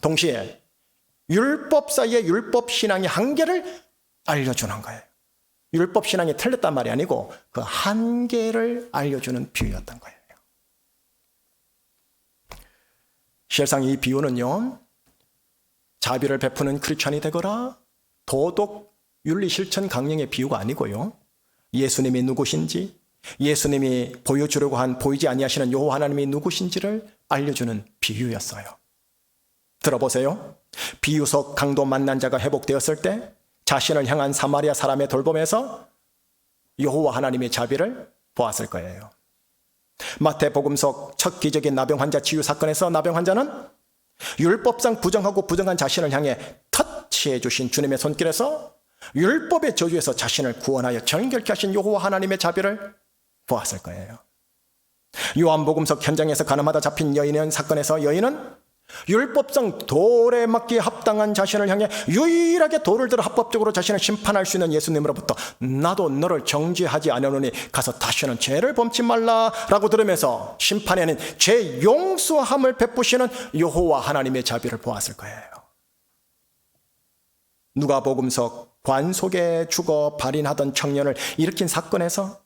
동시에 율법 사이의 율법 신앙의 한계를 알려주는 거예요. 율법 신앙이 틀렸단 말이 아니고 그 한계를 알려주는 비유였던 거예요. 실상 이 비유는요, 자비를 베푸는 크리스찬이 되거라, 도덕, 윤리 실천 강령의 비유가 아니고요, 예수님이 누구신지, 예수님이 보여주려고 한 보이지 아니하시는 여호와 하나님이 누구신지를 알려주는 비유였어요. 들어보세요. 비유 속 강도 만난 자가 회복되었을 때 자신을 향한 사마리아 사람의 돌봄에서 여호와 하나님의 자비를 보았을 거예요. 마태복음 속 첫 기적인 나병 환자 치유 사건에서 나병 환자는 율법상 부정하고 부정한 자신을 향해 터치해 주신 주님의 손길에서 율법의 저주에서 자신을 구원하여 정결케 하신 여호와 하나님의 자비를 보았을 거예요. 요한복음석 현장에서 가늠하다 잡힌 여인의 사건에서 여인은 율법상 돌에 맞기에 합당한 자신을 향해 유일하게 돌을 들어 합법적으로 자신을 심판할 수 있는 예수님으로부터 나도 너를 정죄하지 않으노니 가서 다시는 죄를 범치 말라라고 들으면서 심판이 아닌 죄 용서함을 베푸시는 여호와 하나님의 자비를 보았을 거예요. 누가복음석 관 속에 죽어 발인하던 청년을 일으킨 사건에서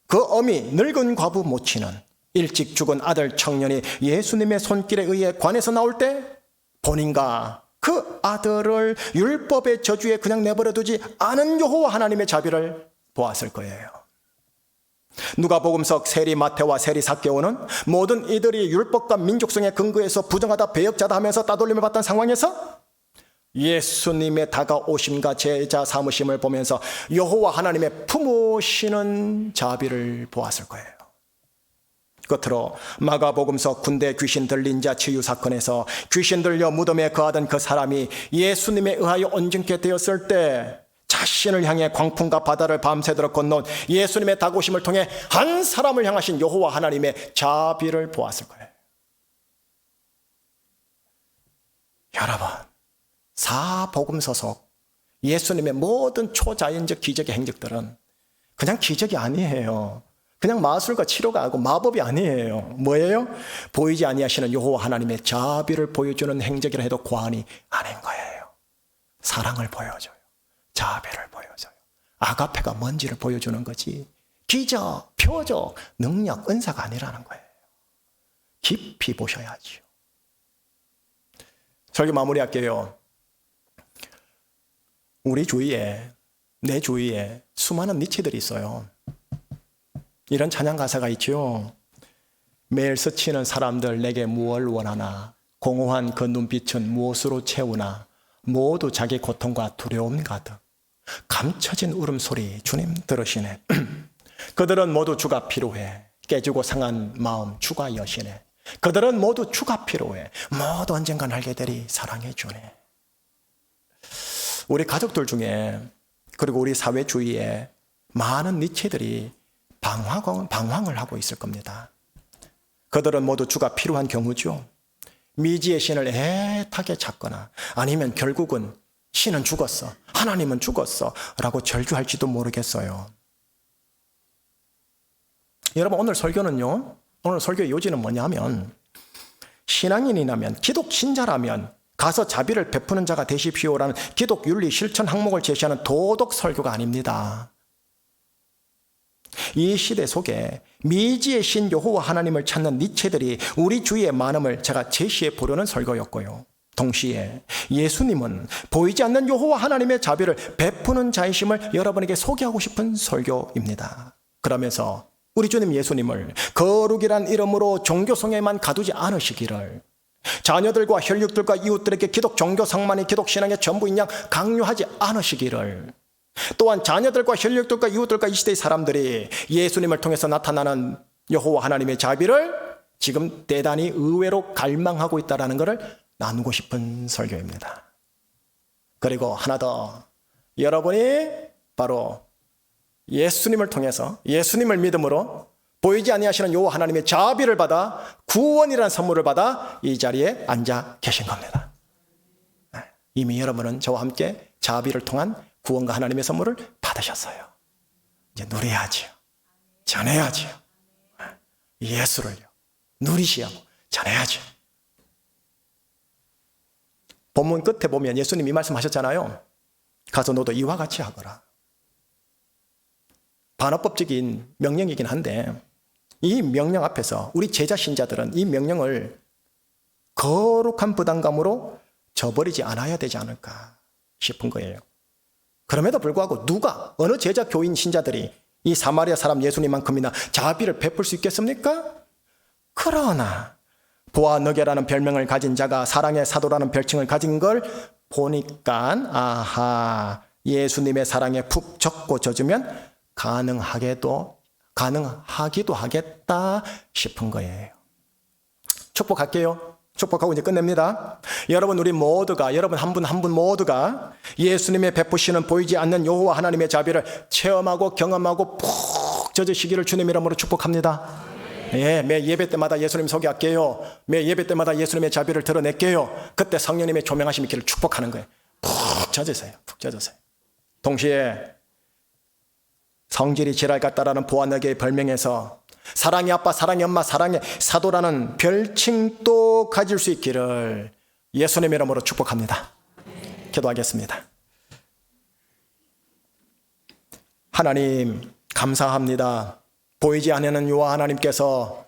그 어미 늙은 과부 모치는 일찍 죽은 아들 청년이 예수님의 손길에 의해 관에서 나올 때 본인과 그 아들을 율법의 저주에 그냥 내버려 두지 않은 여호와 하나님의 자비를 보았을 거예요. 누가복음석 세리 마태와 세리 삭개오는 모든 이들이 율법과 민족성의 근거에서 부정하다 배역자다 하면서 따돌림을 받던 상황에서 예수님의 다가오심과 제자 삼으심을 보면서 여호와 하나님의 품으시는 자비를 보았을 거예요. 끝으로 마가복음서 군대 귀신 들린 자 치유 사건에서 귀신 들려 무덤에 거하던 그 사람이 예수님에 의하여 온전케 되었을 때 자신을 향해 광풍과 바다를 밤새도록 건너온 예수님의 다가오심을 통해 한 사람을 향하신 여호와 하나님의 자비를 보았을 거예요. 여러분, 사복음서 속 예수님의 모든 초자연적 기적의 행적들은 그냥 기적이 아니에요. 그냥 마술과 치료가 아니고 마법이 아니에요. 뭐예요? 보이지 아니하시는 여호와 하나님의 자비를 보여주는 행적이라 해도 과언이 아닌 거예요. 사랑을 보여줘요. 자비를 보여줘요. 아가페가 뭔지를 보여주는 거지 기적, 표적, 능력, 은사가 아니라는 거예요. 깊이 보셔야죠. 설교 마무리할게요. 우리 주위에, 내 주위에 수많은 니체들이 있어요. 이런 찬양 가사가 있죠. 매일 스치는 사람들 내게 무엇을 원하나 공허한 그 눈빛은 무엇으로 채우나 모두 자기 고통과 두려움 가득 감춰진 울음소리 주님 들으시네. 그들은 모두 주가 필요해. 깨지고 상한 마음 주가 여시네. 그들은 모두 주가 필요해. 모두 언젠간 알게 되리 사랑해 주네. 우리 가족들 중에 그리고 우리 사회 주위에 많은 니체들이 방황을 하고 있을 겁니다. 그들은 모두 주가 필요한 경우죠. 미지의 신을 애타게 찾거나 아니면 결국은 신은 죽었어, 하나님은 죽었어 라고 절규할지도 모르겠어요. 여러분, 오늘 설교는요, 오늘 설교의 요지는 뭐냐면 신앙인이라면, 기독 신자라면 가서 자비를 베푸는 자가 되십시오라는 기독 윤리 실천 항목을 제시하는 도덕 설교가 아닙니다. 이 시대 속에 미지의 신 여호와 하나님을 찾는 니체들이 우리 주위에 많음을 제가 제시해 보려는 설교였고요. 동시에 예수님은 보이지 않는 여호와 하나님의 자비를 베푸는 자이심을 여러분에게 소개하고 싶은 설교입니다. 그러면서 우리 주님 예수님을 거룩이란 이름으로 종교성에만 가두지 않으시기를, 자녀들과 혈육들과 이웃들에게 기독 종교성만이 기독 신앙의 전부인 양 강요하지 않으시기를, 또한 자녀들과 혈육들과 이웃들과 이 시대의 사람들이 예수님을 통해서 나타나는 여호와 하나님의 자비를 지금 대단히 의외로 갈망하고 있다는 것을 나누고 싶은 설교입니다. 그리고 하나 더, 여러분이 바로 예수님을 통해서 예수님을 믿음으로 보이지 아니하시는 요 하나님의 자비를 받아 구원이라는 선물을 받아 이 자리에 앉아 계신 겁니다. 이미 여러분은 저와 함께 자비를 통한 구원과 하나님의 선물을 받으셨어요. 이제 누려야지요. 전해야지요. 예수를요. 누리시하고 전해야죠. 본문 끝에 보면 예수님이 말씀하셨잖아요. 가서 너도 이와 같이 하거라. 반어법적인 명령이긴 한데 이 명령 앞에서 우리 제자 신자들은 이 명령을 거룩한 부담감으로 저버리지 않아야 되지 않을까 싶은 거예요. 그럼에도 불구하고 누가 어느 제자 교인 신자들이 이 사마리아 사람 예수님만큼이나 자비를 베풀 수 있겠습니까? 그러나 보아너게라는 별명을 가진 자가 사랑의 사도라는 별칭을 가진 걸 보니까 아하, 예수님의 사랑에 푹 젖고 젖으면 가능하기도 하겠다 싶은 거예요. 축복할게요. 축복하고 이제 끝냅니다. 여러분, 우리 모두가, 여러분 한 분 한 분 모두가 예수님의 베푸시는 보이지 않는 여호와 하나님의 자비를 체험하고 경험하고 푹 젖으시기를 주님 이름으로 축복합니다. 예, 매 예배 때마다 예수님 소개할게요. 매 예배 때마다 예수님의 자비를 드러낼게요. 그때 성령님의 조명하심이 길을 축복하는 거예요. 푹 젖으세요. 푹 젖으세요. 동시에 성질이 지랄 같다라는 보아너게의 별명에서 사랑의 아빠, 사랑의 엄마, 사랑의 사도라는 별칭도 가질 수 있기를 예수님의 이름으로 축복합니다. 기도하겠습니다. 하나님 감사합니다. 보이지 않는 요한 하나님께서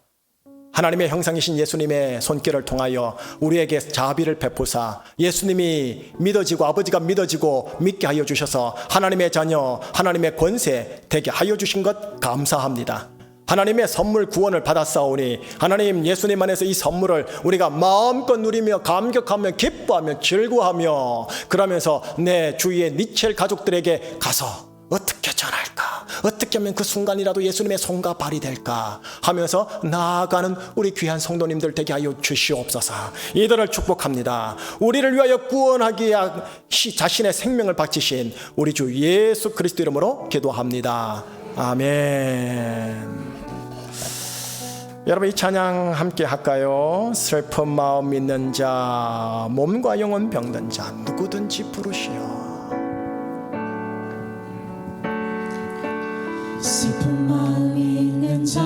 하나님의 형상이신 예수님의 손길을 통하여 우리에게 자비를 베푸사 예수님이 믿어지고 아버지가 믿어지고 믿게 하여 주셔서 하나님의 자녀, 하나님의 권세 되게 하여 주신 것 감사합니다. 하나님의 선물 구원을 받았사오니 하나님 예수님 안에서 이 선물을 우리가 마음껏 누리며 감격하며 기뻐하며 즐거워하며 그러면서 내 주위의 니첼 가족들에게 가서 어떻게 전할까? 어떻게 하면 그 순간이라도 예수님의 손과 발이 될까? 하면서 나아가는 우리 귀한 성도님들 되게 하여 주시옵소서. 이들을 축복합니다. 우리를 위하여 구원하기 위해 자신의 생명을 바치신 우리 주 예수 그리스도 이름으로 기도합니다. 아멘. 여러분, 이 찬양 함께 할까요? 슬픈 마음 있는 자, 몸과 영혼 병든 자 누구든지 부르시오. 슬픈 마음 있는 자,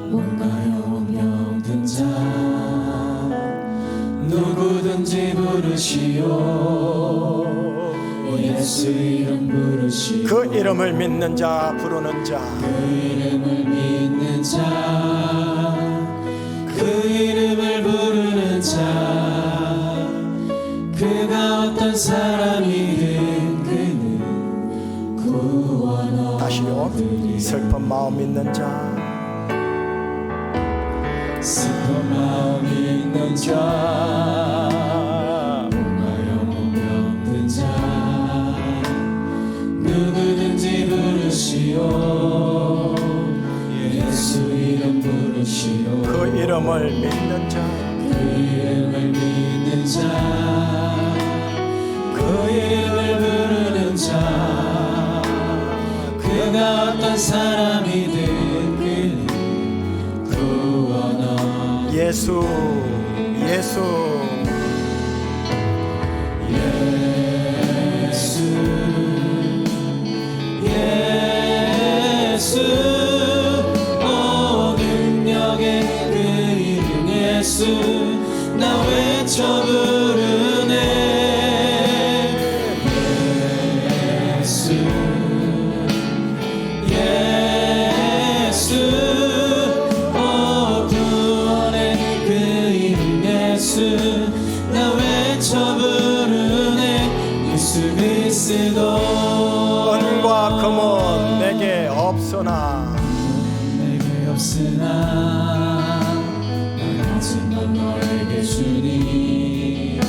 몸과 영혼 병든 자 누구든지 부르시오. 예수 이름 부르시오. 그 이름을 믿는 자, 부르는 자, 그 이름을 믿는 자, 그 이름을 부르는 자, 그가 어떤 사람이든 그는 구원 얻으리라. 다시요. 슬픈 마음 있는 자, 슬픈 마음 있는 자, 몸과 영혼 병든 자 누구든지 부르시오. 예수 이름 부르시오. 그 이름을 믿는 자, 그 이름을 믿는 자, 그 이름을 부르는 자, 그가 어떤 사람이든 그는 구원 얻으리라. 예수, 예수, 예수, 오 능력의 그 이름 예수, 나 외쳐 부르네. 예수, 예수, 오 구원의 그 이름 예수, 나 외쳐 부르네. 예수 그리스도. 은과 금은 내게 없으나 내게 없으나 나 가진 건 너에게 주니.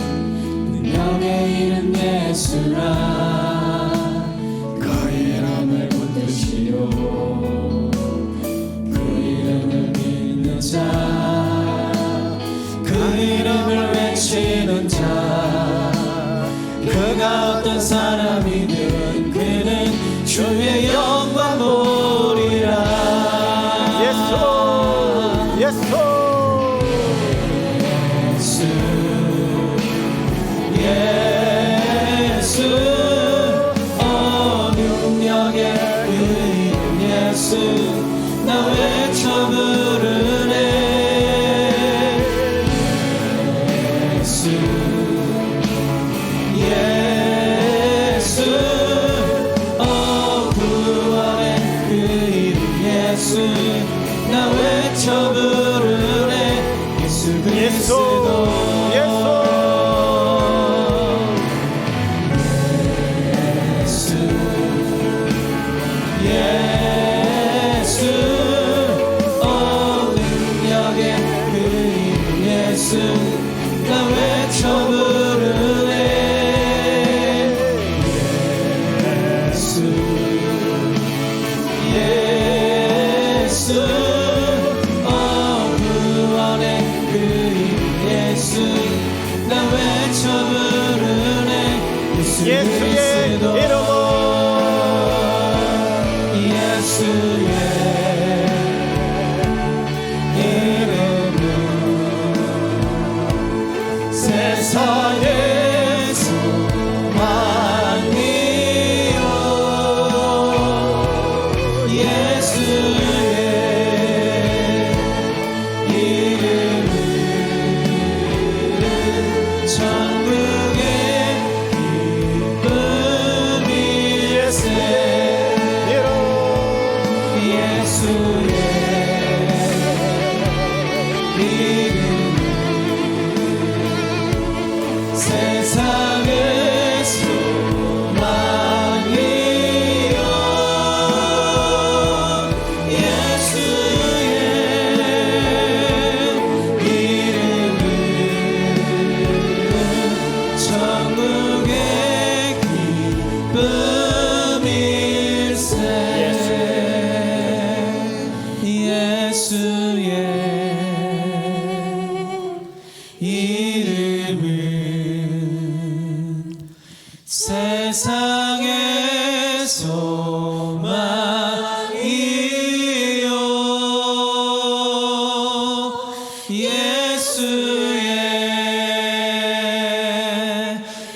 능력의 이름 예수라. 그 이름을 붙드시오. 그 이름을 믿는 자, 그 이름을 외치는 자, 그가 어떤 사람이든 그는 주의 영광 보리라. 예수 예수 예수 능력의 그 이름 예수 나 외쳐 부르네. 예수 예수 구원의 그 이름 예수 나 외쳐 부르네. 예수 그리스도 나 외쳐 부르네. 예수 예수 구원의 그 이름 예수 나 외쳐 부르네. 예수 예수의 그리스도 이름으로 예수의 세상의 소망이요 예수의 이름은 천국의 기쁨일세. 예수의 이름 세상의 소망이요 예수의 이름은 천국의 기쁨일세. 예수의 이름은 세상의 소망이요 예수의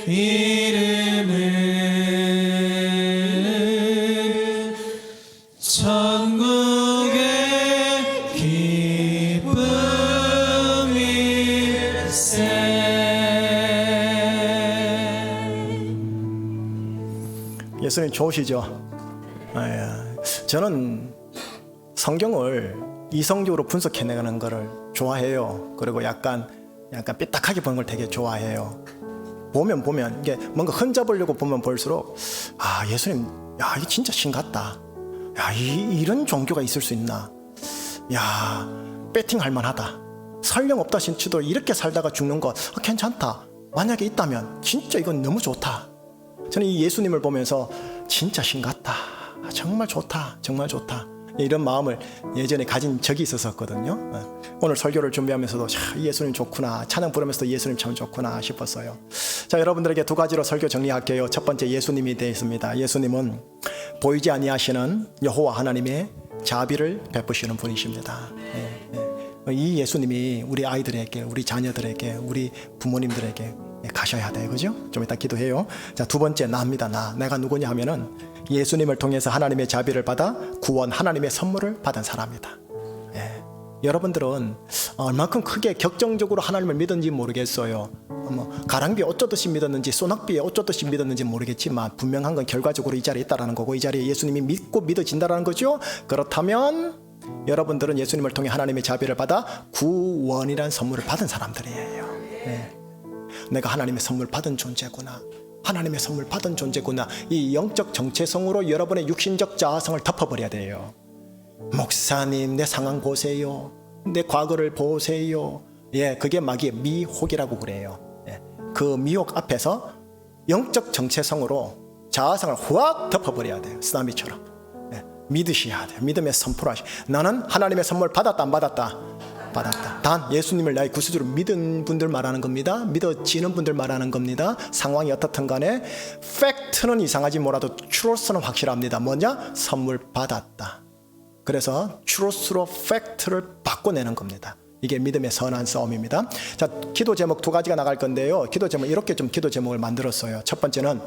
이름은 천국의 기쁨일세. 예수님 좋으시죠? 저는 성경을 이성적으로 분석해내는 거를 좋아해요. 그리고 약간 삐딱하게 보는 걸 되게 좋아해요. 보면 이게 뭔가 흠잡으려고 보면 볼수록 예수님 이게 진짜 신 같다. 이런 종교가 있을 수 있나? 배팅할 만하다. 설령 없다 신치도 이렇게 살다가 죽는 것 괜찮다. 만약에 있다면 진짜 이건 너무 좋다. 저는 이 예수님을 보면서 진짜 신 같다. 정말 좋다. 정말 좋다. 이런 마음을 예전에 가진 적이 있었거든요. 오늘 설교를 준비하면서도 이 예수님 좋구나. 찬양 부르면서도 예수님 참 좋구나 싶었어요. 자, 여러분들에게 두 가지로 설교 정리할게요. 첫 번째 예수님이 되어 있습니다. 예수님은 보이지 아니하시는 여호와 하나님의 자비를 베푸시는 분이십니다. 이 예수님이 우리 아이들에게, 우리 자녀들에게, 우리 부모님들에게 가셔야 돼요. 그죠? 좀 이따 기도해요. 자, 두 번째 나입니다. 내가 누구냐 하면은 예수님을 통해서 하나님의 자비를 받아 구원, 하나님의 선물을 받은 사람이다. 여러분들은 얼마큼 크게 격정적으로 하나님을 믿었는지 모르겠어요. 가랑비에 어쩌듯이 믿었는지 소낙비에 어쩌듯이 믿었는지 모르겠지만 분명한 건 결과적으로 이 자리에 있다는 거고, 이 자리에 예수님이 믿고 믿어진다는 거죠. 그렇다면 여러분들은 예수님을 통해 하나님의 자비를 받아 구원이라는 선물을 받은 사람들이에요. 내가 하나님의 선물 받은 존재구나. 하나님의 선물 받은 존재구나. 이 영적 정체성으로 여러분의 육신적 자아성을 덮어버려야 돼요. 목사님, 내 상황 보세요. 내 과거를 보세요. 그게 마귀의 미혹이라고 그래요. 그 미혹 앞에서 영적 정체성으로 자아성을 확 덮어버려야 돼요. 쓰나미처럼. 믿으셔야 돼요. 믿음의 선포를 하시. 나는 하나님의 선물 받았다 안 받았다? 받았다. 단 예수님을 나의 구세주로 믿은 분들 말하는 겁니다. 믿어지는 분들 말하는 겁니다. 상황이 어떻든 간에 팩트는 이상하지 몰라도 트루스는 확실합니다. 뭐냐? 선물 받았다. 그래서 트루스로 팩트를 바꿔내는 겁니다. 이게 믿음의 선한 싸움입니다. 자, 기도 제목 2가지가 나갈 건데요. 기도 제목 이렇게 좀 기도 제목을 만들었어요. 첫 번째는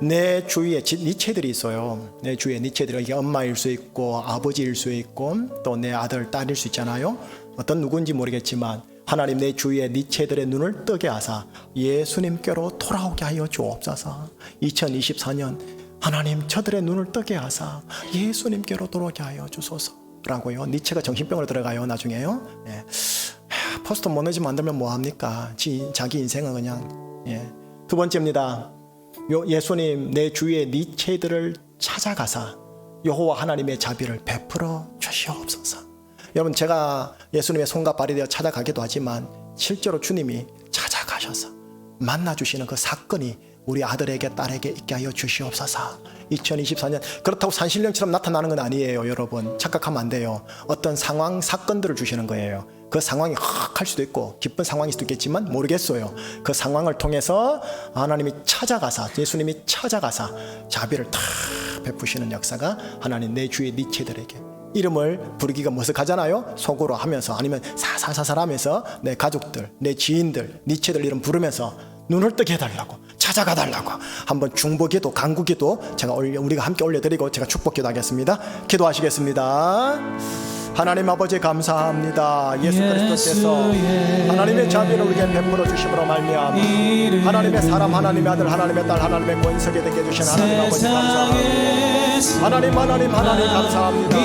내 주위에 니체들이 있어요. 내 주위에 니체들이 이게 엄마일 수 있고 아버지일 수 있고 또 내 아들 딸일 수 있잖아요. 어떤 누군지 모르겠지만 하나님 내 주위에 니체들의 눈을 뜨게 하사 예수님께로 돌아오게 하여 주옵소서. 2024년 하나님 저들의 눈을 뜨게 하사 예수님께로 돌아오게 하여 주소서 라고요. 니체가 정신병으로 들어가요. 나중에요. 예. 포스터 모너지 만들면 뭐합니까? 자기 인생은 그냥. 예. 두 번째입니다. 예수님 내 주위의 니체들을 찾아가사 여호와 하나님의 자비를 베풀어 주시옵소서. 여러분 제가 예수님의 손과 발이 되어 찾아가기도 하지만 실제로 주님이 찾아가셔서 만나주시는 그 사건이 우리 아들에게 딸에게 있게 하여 주시옵소서. 2024년 그렇다고 산신령처럼 나타나는 건 아니에요. 여러분 착각하면 안 돼요. 어떤 상황 사건들을 주시는 거예요. 그 상황이 헉할 수도 있고 기쁜 상황일 수도 있겠지만 모르겠어요. 그 상황을 통해서 하나님이 찾아가사 예수님이 찾아가사 자비를 다 베푸시는 역사가 하나님 내 주위의 니체들에게 이름을 부르기가 머쓱하잖아요. 속으로 하면서 아니면 사사사살 하면서 내 가족들 내 지인들 니체들 이름 부르면서 눈을 뜨게 해달라고 찾아가 달라고 한번 중보기도 간구기도 제가 우리가 함께 올려드리고 제가 축복기도 하겠습니다. 기도하시겠습니다. 하나님 아버지 감사합니다. 예수 그리스도께서 하나님의 자비를 우리에게 베풀어 주심으로 말미암아 하나님의 사람 하나님의 아들 하나님의 딸 하나님의 권세게 되게 해주신 하나님 아버지 감사합니다. 하나님 감사합니다.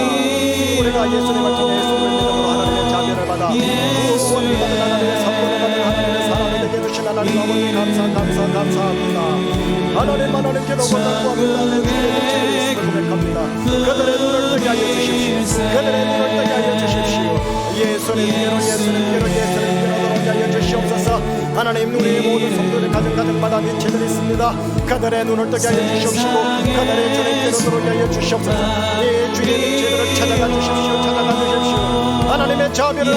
우리가 예수님을 통해 예수를 믿음으로 하나님의 자비를 받아 구원을 받은 하나님의 선물을 받은 하나님의 사랑을 되게 해주신 하나님 아버지 감사합니다. 하나님께로 고백합니다. 그들의 눈을 뜨게 하여 주십시오. 그들의 눈을 뜨게 하여 주십시오. 예수님께로 돌아오게 하여 주시옵소서. 하나님 우리 모든 성도들 가정마다 니체들이 있습니다. 그들의 눈을 뜨게 하여 주시옵시고 그들의 주님께로 돌아오게 하여 주시옵소서. 이 주의 니체들을 찾아가 주십시오. 하나님의 자비를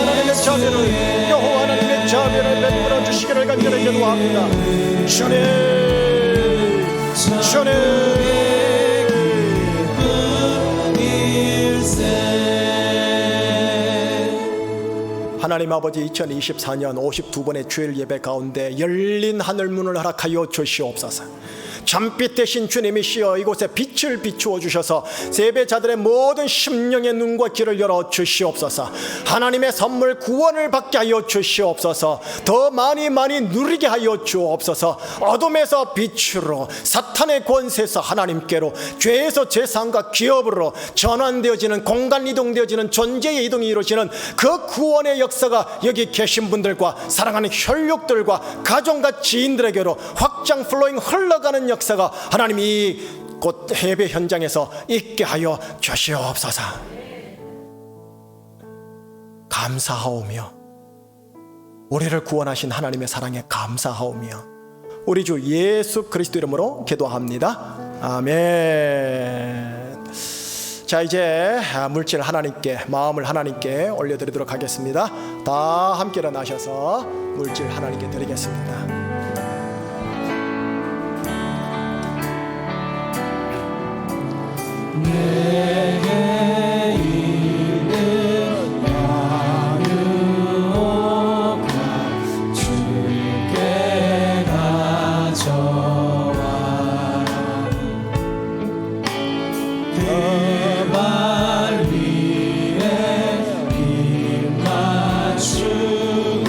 여호와 하나님의 자비를 베풀어 주시기를 간절히 기도합니다. 주님 하나님 아버지 2024년 52번의 주일 예배 가운데 열린 하늘문을 허락하여 주시옵소서. 잠빛 대신 주님이시여 이곳에 빛을 비추어 주셔서 세배자들의 모든 심령의 눈과 귀를 열어 주시옵소서. 하나님의 선물 구원을 받게 하여 주시옵소서. 더 많이 누리게 하여 주옵소서. 어둠에서 빛으로 사탄의 권세에서 하나님께로 죄에서 재산과 기업으로 전환되어지는 공간 이동되어지는 존재의 이동이 이루어지는 그 구원의 역사가 여기 계신 분들과 사랑하는 혈육들과 가정과 지인들에게로 확장 플로잉 흘러가는 역사가 하나님이 곧 예배 현장에서 있게 하여 주시옵소서. 감사하오며 우리를 구원하신 하나님의 사랑에 감사하오며 우리 주 예수 그리스도 이름으로 기도합니다. 아멘. 자 이제 물질 하나님께 마음을 하나님께 올려드리도록 하겠습니다. 다 함께 일어나셔서 물질 하나님께 드리겠습니다. 내게 있는 나누어가 주께 가져와 그 발 위에 입 맞추고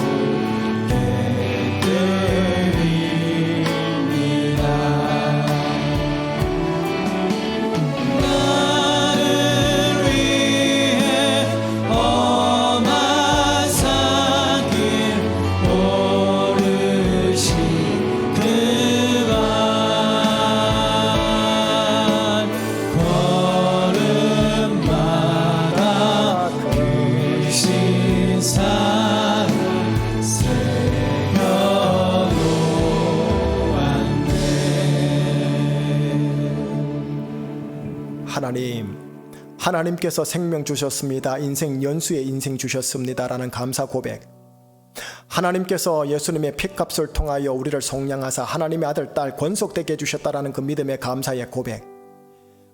깨뜨립니다. 하나님께서 생명 주셨습니다. 인생 연수에 인생 주셨습니다라는 감사 고백. 하나님께서 예수님의 피값을 통하여 우리를 속량하사 하나님의 아들 딸 권속되게 해주셨다라는 그 믿음의 감사의 고백.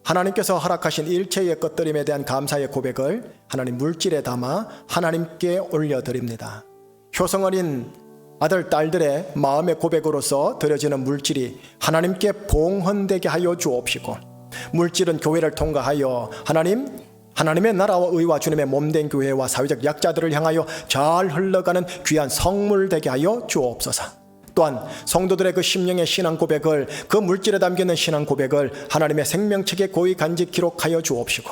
하나님께서 허락하신 일체의 것들임에 대한 감사의 고백을 하나님 물질에 담아 하나님께 올려드립니다. 효성어린 아들 딸들의 마음의 고백으로서 드려지는 물질이 하나님께 봉헌되게 하여 주옵시고, 물질은 교회를 통과하여 하나님의 나라와 의와 주님의 몸된 교회와 사회적 약자들을 향하여 잘 흘러가는 귀한 성물 되게 하여 주옵소서. 또한 성도들의 그 심령의 신앙 고백을, 그 물질에 담기는 신앙 고백을 하나님의 생명책에 고이 간직 기록하여 주옵시고,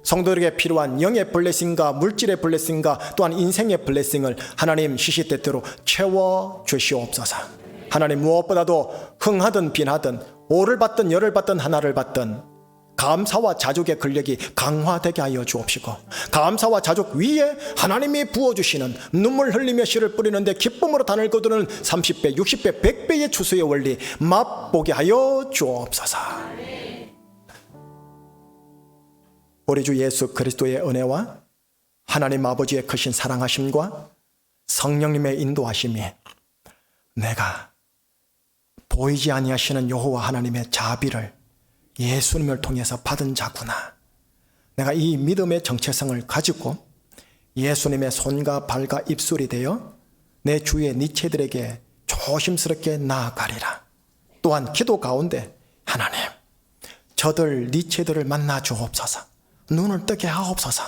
성도들에게 필요한 영의 블레싱과 물질의 블레싱과 또한 인생의 블레싱을 하나님 시시때때로 채워 주시옵소서. 하나님 무엇보다도 흥하든 빈하든 오를 받든 열을 받든 하나를 받든 감사와 자족의 근력이 강화되게 하여 주옵시고, 감사와 자족 위에 하나님이 부어주시는 눈물 흘리며 씨를 뿌리는데 기쁨으로 단을 거두는 30배, 60배, 100배의 추수의 원리 맛보게 하여 주옵소서. 우리 주 예수 그리스도의 은혜와 하나님 아버지의 크신 사랑하심과 성령님의 인도하심이 내가 보이지 아니하시는 여호와 하나님의 자비를 예수님을 통해서 받은 자구나, 내가 이 믿음의 정체성을 가지고 예수님의 손과 발과 입술이 되어 내 주위의 니체들에게 조심스럽게 나아가리라. 또한 기도 가운데 하나님, 저들 니체들을 만나 주옵소서, 눈을 뜨게 하옵소서,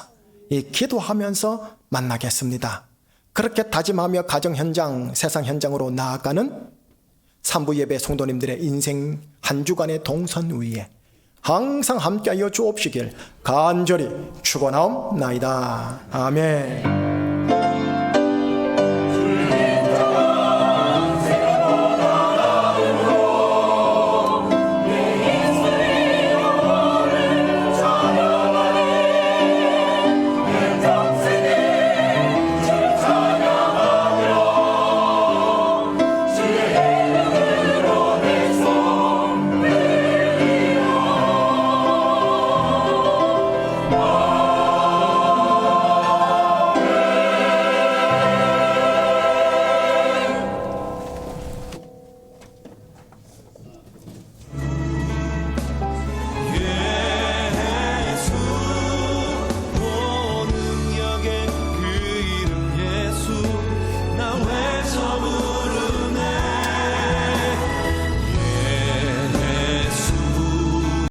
이 기도하면서 만나겠습니다. 그렇게 다짐하며 가정 현장, 세상 현장으로 나아가는 산부 예배 성도님들의 인생 한 주간의 동선 위에 항상 함께하여 주옵시길 간절히 축원하옵나이다. 아멘.